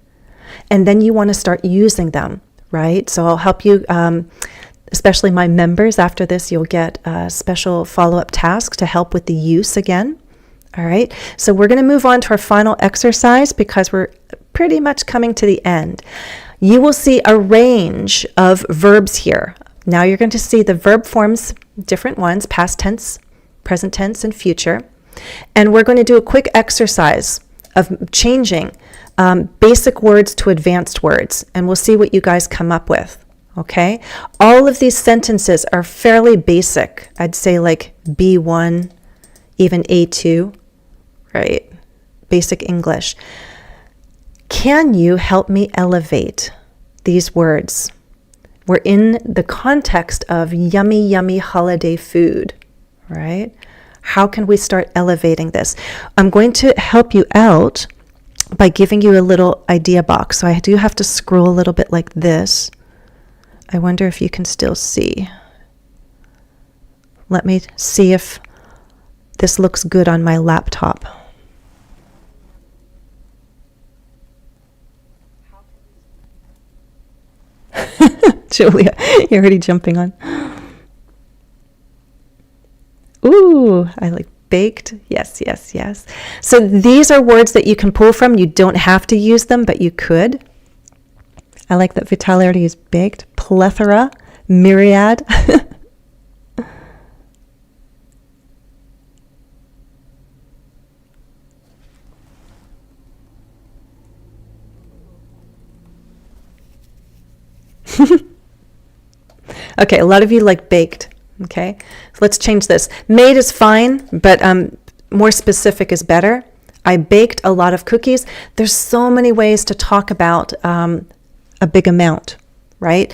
And then you want to start using them, right? So I'll help you, especially my members. After this, you'll get a special follow-up task to help with the use again. All right. So we're going to move on to our final exercise because we're pretty much coming to the end. You will see a range of verbs here. Now you're going to see the verb forms, different ones, past tense, present tense, and future. And we're going to do a quick exercise of changing basic words to advanced words, and we'll see what you guys come up with, okay? All of these sentences are fairly basic. I'd say like B1, even A2, right? Basic English. Can you help me elevate these words? We're in the context of yummy, yummy holiday food. Right? How can we start elevating this? I'm going to help you out by giving you a little idea box. So I do have to scroll a little bit like this. I wonder if you can still see. Let me see if This looks good on my laptop. Julia, you're already jumping on. Ooh, I like baked. Yes, yes, yes. So these are words that you can pull from. You don't have to use them, but you could. I like that Vitaly already used baked. Plethora, myriad. Okay, a lot of you like baked. Okay, so let's change this. Made is fine, but more specific is better. I baked a lot of cookies. There's so many ways to talk about a big amount, right?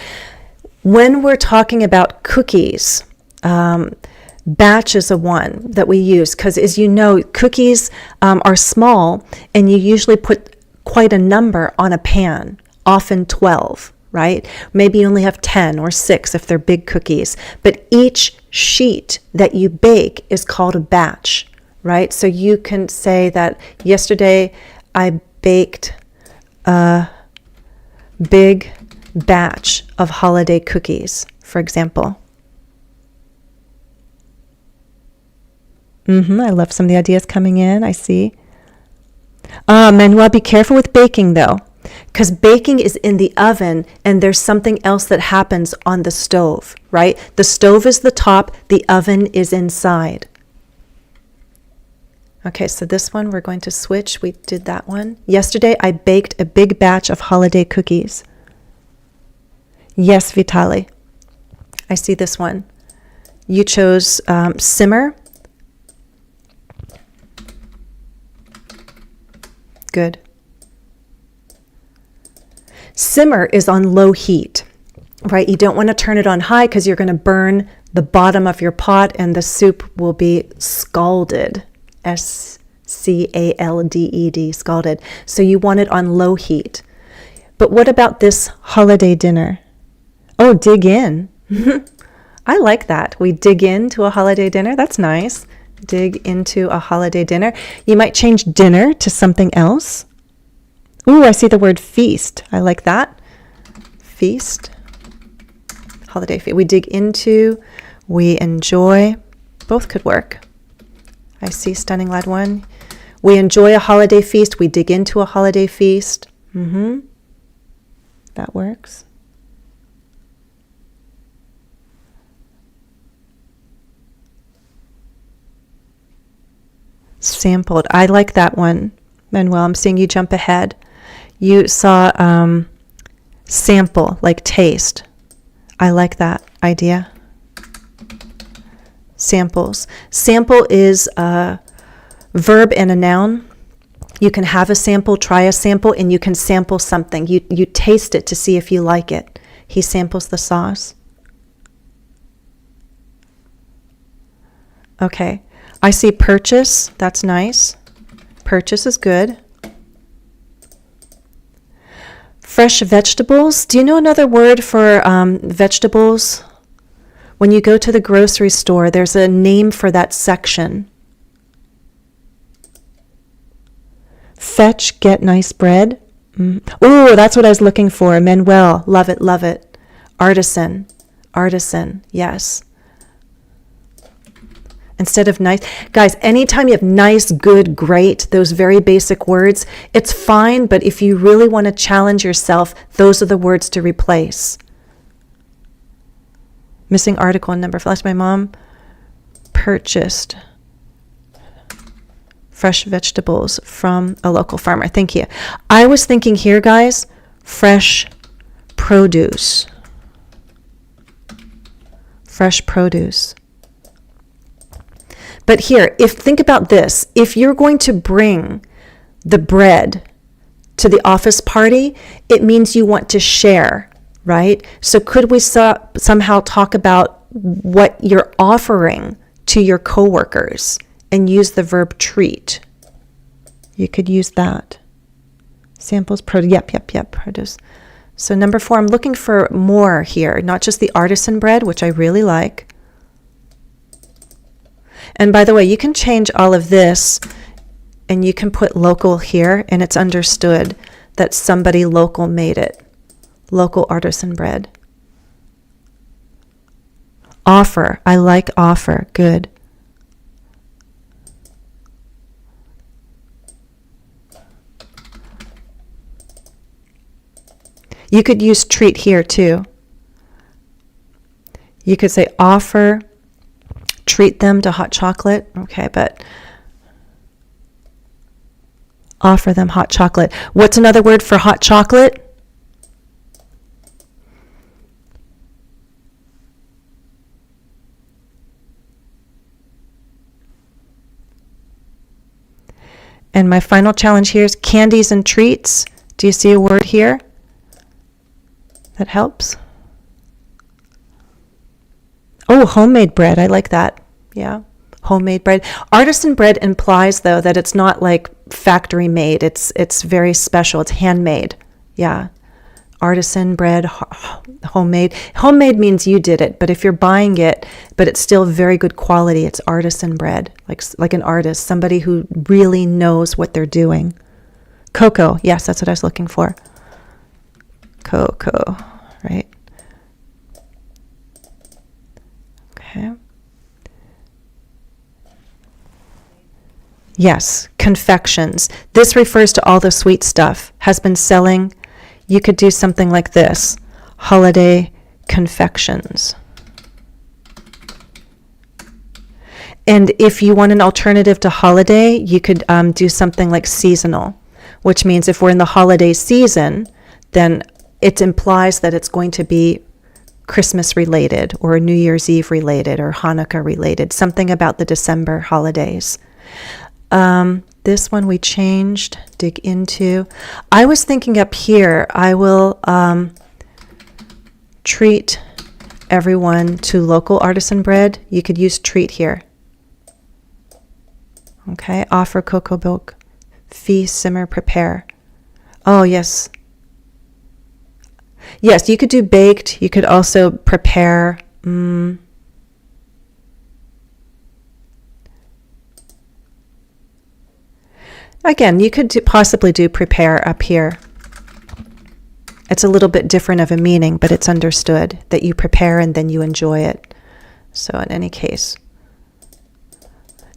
When we're talking about cookies, batch is a one that we use because, as you know, cookies are small and you usually put quite a number on a pan, often 12. Right? Maybe you only have 10 or 6 if they're big cookies, but each sheet that you bake is called a batch, right? So you can say that yesterday I baked a big batch of holiday cookies, for example. I love some of the ideas coming in, I see. Manuel, be careful with baking though. Because baking is in the oven and there's something else that happens on the stove, right? The stove is the top, the oven is inside. Okay, so this one we're going to switch. We did that one. Yesterday I baked a big batch of holiday cookies. Yes, Vitaly. I see this one. You chose simmer. Good. Simmer is on low heat, right? You don't want to turn it on high because you're going to burn the bottom of your pot and the soup will be scalded. S-C-A-L-D-E-D, scalded. So you want it on low heat. But what about this holiday dinner? Oh, dig in. I like that. We dig into a holiday dinner. That's nice. Dig into a holiday dinner. You might change dinner to something else. Ooh, I see the word feast. I like that. Feast. Holiday feast. We dig into, we enjoy. Both could work. I see Stunning Lad 1. We enjoy a holiday feast. We dig into a holiday feast. That works. Sampled. I like that one. Manuel, I'm seeing you jump ahead. You saw sample, like taste. I like that idea. Samples. Sample is a verb and a noun. You can have a sample, try a sample, and you can sample something. You taste it to see if you like it. He samples the sauce. Okay. I see purchase. That's nice. Purchase is good. Fresh vegetables. Do you know another word for vegetables? When you go to the grocery store, there's a name for that section. Fetch, get nice bread. Oh, that's what I was looking for. Manuel, love it, love it. Artisan, artisan, yes. Instead of nice. Guys, anytime you have nice, good, great, those very basic words, it's fine, but if you really want to challenge yourself, those are the words to replace. Missing article number. Last my mom purchased fresh vegetables from a local farmer. Thank you. I was thinking here, guys, fresh produce. Fresh produce. But here, think about this. If you're going to bring the bread to the office party, it means you want to share, right? So could we somehow talk about what you're offering to your coworkers and use the verb treat? You could use that. Samples, yep, produce. So number 4, I'm looking for more here, not just the artisan bread, which I really like. And by the way, you can change all of this and you can put local here, and it's understood that somebody local made it. Local artisan bread. Offer. I like offer. Good. You could use treat here too. You could say offer, treat them to hot chocolate. Okay, but offer them hot chocolate. What's another word for hot chocolate? And my final challenge here is candies and treats. Do you see a word here that helps? Oh, homemade bread. I like that. Yeah, homemade bread. Artisan bread implies, though, that it's not like factory made. It's very special. It's handmade. Yeah. Artisan bread, homemade. Homemade means you did it, but if you're buying it, but it's still very good quality, it's artisan bread, like an artist, somebody who really knows what they're doing. Cocoa, yes, that's what I was looking for. Cocoa, right? Okay. Yes, confections. This refers to all the sweet stuff. Has been selling. You could do something like this, holiday confections. And if you want an alternative to holiday, you could do something like seasonal, which means if we're in the holiday season, then it implies that it's going to be Christmas related or New Year's Eve related or Hanukkah related, something about the December holidays. This one we changed, dig into. I was thinking up here, I will treat everyone to local artisan bread. You could use treat here. Okay, offer cocoa milk, feast, simmer, prepare. Oh, yes. Yes, you could do baked. You could also prepare. Again, you could possibly do prepare up here. It's a little bit different of a meaning, but it's understood that you prepare and then you enjoy it. So in any case,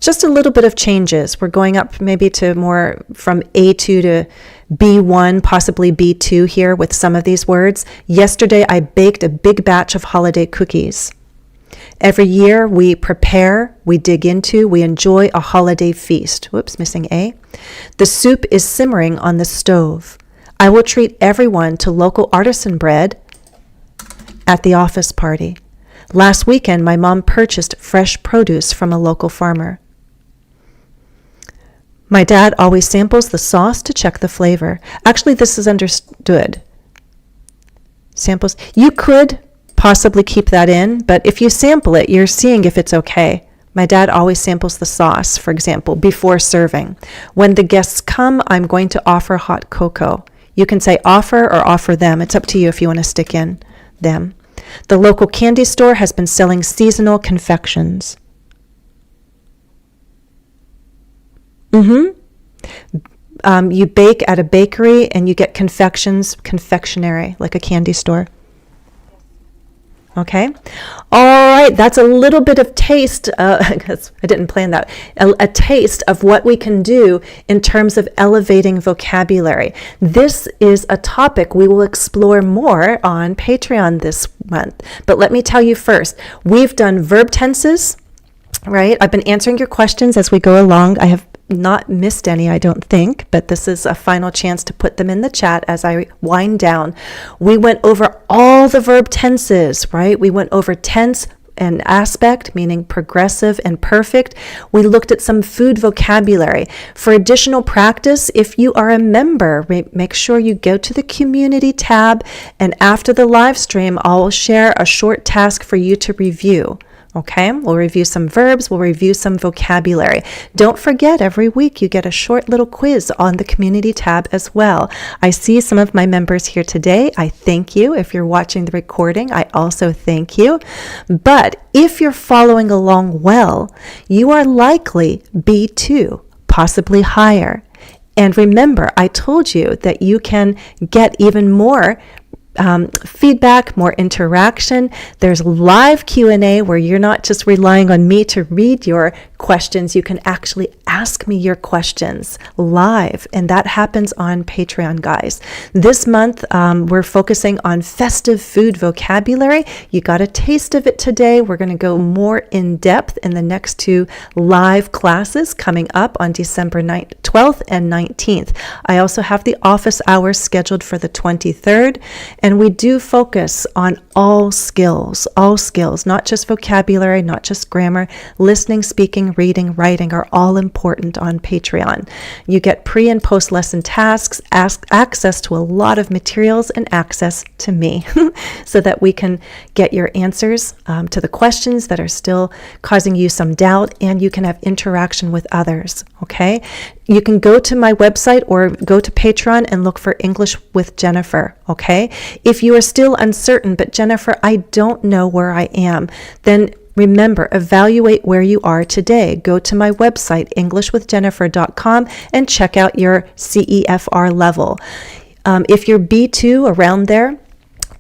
just a little bit of changes. We're going up maybe to more from A2 to B1, possibly B2 here with some of these words. Yesterday, I baked a big batch of holiday cookies. Every year we prepare, we dig into, we enjoy a holiday feast. Whoops, missing A. The soup is simmering on the stove. I will treat everyone to local artisan bread at the office party. Last weekend, my mom purchased fresh produce from a local farmer. My dad always samples the sauce to check the flavor. Actually, this is understood. Samples. You could possibly keep that in, but if you sample it, you're seeing if it's okay. My dad always samples the sauce, for example, before serving. When the guests come, I'm going to offer hot cocoa. You can say offer or offer them. It's up to you if you want to stick in them. The local candy store has been selling seasonal confections. You bake at a bakery and you get confections, confectionery, like a candy store. Okay. All right. That's a little bit of taste. Because I didn't plan that. A taste of what we can do in terms of elevating vocabulary. This is a topic we will explore more on Patreon this month. But let me tell you first, we've done verb tenses, right? I've been answering your questions as we go along. I have not missed any, I don't think, but this is a final chance to put them in the chat as I wind down. We went over all the verb tenses, right? We went over tense and aspect, meaning progressive and perfect. We looked at some food vocabulary. For additional practice, if you are a member, make sure you go to the community tab, and after the live stream, I'll share a short task for you to review. Okay, we'll review some verbs, we'll review some vocabulary. Don't forget, every week you get a short little quiz on the community tab as well. I see some of my members here today. I thank you. If you're watching the recording, I also thank you. But if you're following along well, you are likely B2, possibly higher. And remember, I told you that you can get even more feedback, more interaction. There's live Q&A where you're not just relying on me to read your questions. You can actually ask me your questions live, and that happens on Patreon, guys. This month, we're focusing on festive food vocabulary. You got a taste of it today. We're going to go more in depth in the next 2 live classes coming up on December 12th and 19th. I also have the office hours scheduled for the 23rd. And we do focus on all skills, not just vocabulary, not just grammar. Listening, speaking, reading, writing are all important on Patreon. You get pre and post lesson tasks, access to a lot of materials, and access to me so that we can get your answers to the questions that are still causing you some doubt, and you can have interaction with others, okay? You can go to my website or go to Patreon and look for English with Jennifer, okay? If you are still uncertain, but Jennifer, I don't know where I am, then remember, evaluate where you are today. Go to my website, englishwithjennifer.com, and check out your CEFR level. If you're B2 around there,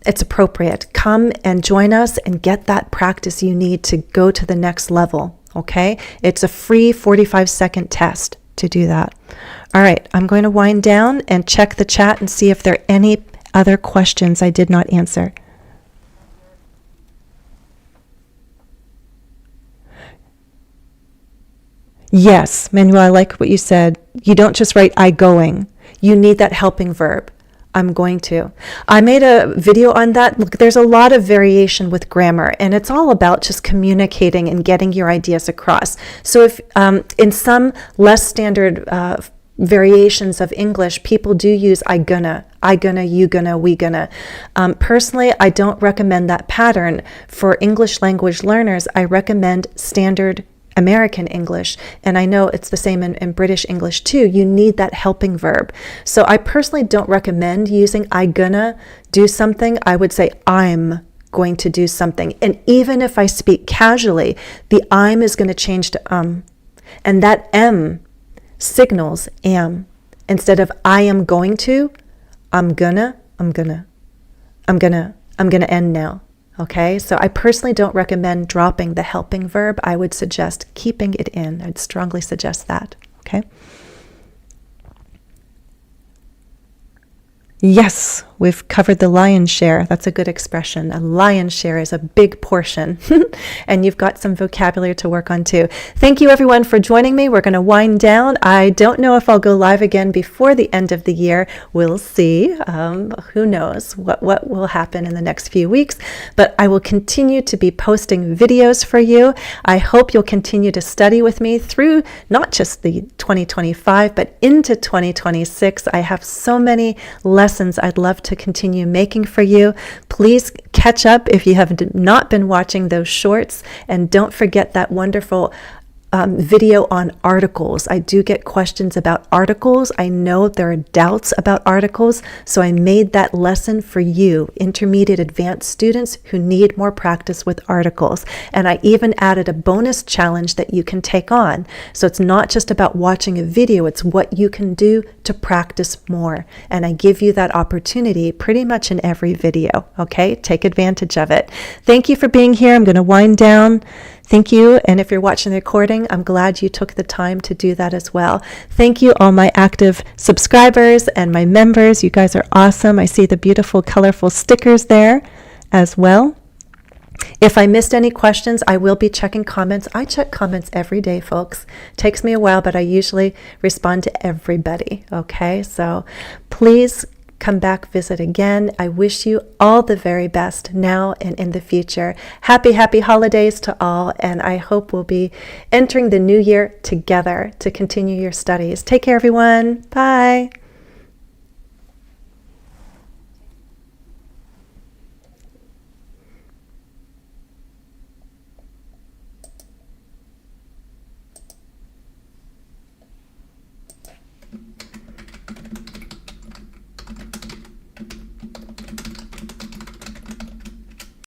it's appropriate. Come and join us and get that practice you need to go to the next level, okay? It's a free 45-second test to do that. All right, I'm going to wind down and check the chat and see if there are any other questions I did not answer. Yes, Manuel, I like what you said. You don't just write I going. You need that helping verb. I'm going to. I made a video on that. Look, there's a lot of variation with grammar, and it's all about just communicating and getting your ideas across. So if in some less standard variations of English, people do use I gonna, you gonna, we gonna. Personally, I don't recommend that pattern. For English language learners, I recommend standard American English, and I know it's the same in British English too. You need that helping verb. So I personally don't recommend using I gonna do something. I would say I'm going to do something. And even if I speak casually, the I'm is going to change to and that M signals am. Instead of I am going to, I'm gonna end now. Okay, so I personally don't recommend dropping the helping verb. I would suggest keeping it in. I'd strongly suggest that. Okay. Yes, we've covered the lion's share. That's a good expression. A lion's share is a big portion. And you've got some vocabulary to work on too. Thank you everyone for joining me. We're going to wind down. I don't know if I'll go live again before the end of the year. We'll see. Who knows what will happen in the next few weeks. But I will continue to be posting videos for you. I hope you'll continue to study with me through not just the 2025, but into 2026. I have so many lessons I'd love to continue making for you. Please catch up if you have not been watching those shorts, and don't forget that wonderful video on articles. I do get questions about articles. I know there are doubts about articles, so I made that lesson for you, intermediate advanced students who need more practice with articles. And I even added a bonus challenge that you can take on. So it's not just about watching a video, it's what you can do to practice more. And I give you that opportunity pretty much in every video. Okay, take advantage of it. Thank you for being here. I'm going to wind down. Thank you. And if you're watching the recording, I'm glad you took the time to do that as well. Thank you, all my active subscribers and my members. You guys are awesome. I see the beautiful, colorful stickers there as well. If I missed any questions, I will be checking comments. I check comments every day, folks. Takes me a while, but I usually respond to everybody. Okay, so please come back, visit again. I wish you all the very best now and in the future. Happy holidays to all, and I hope we'll be entering the new year together to continue your studies. Take care, everyone. Bye.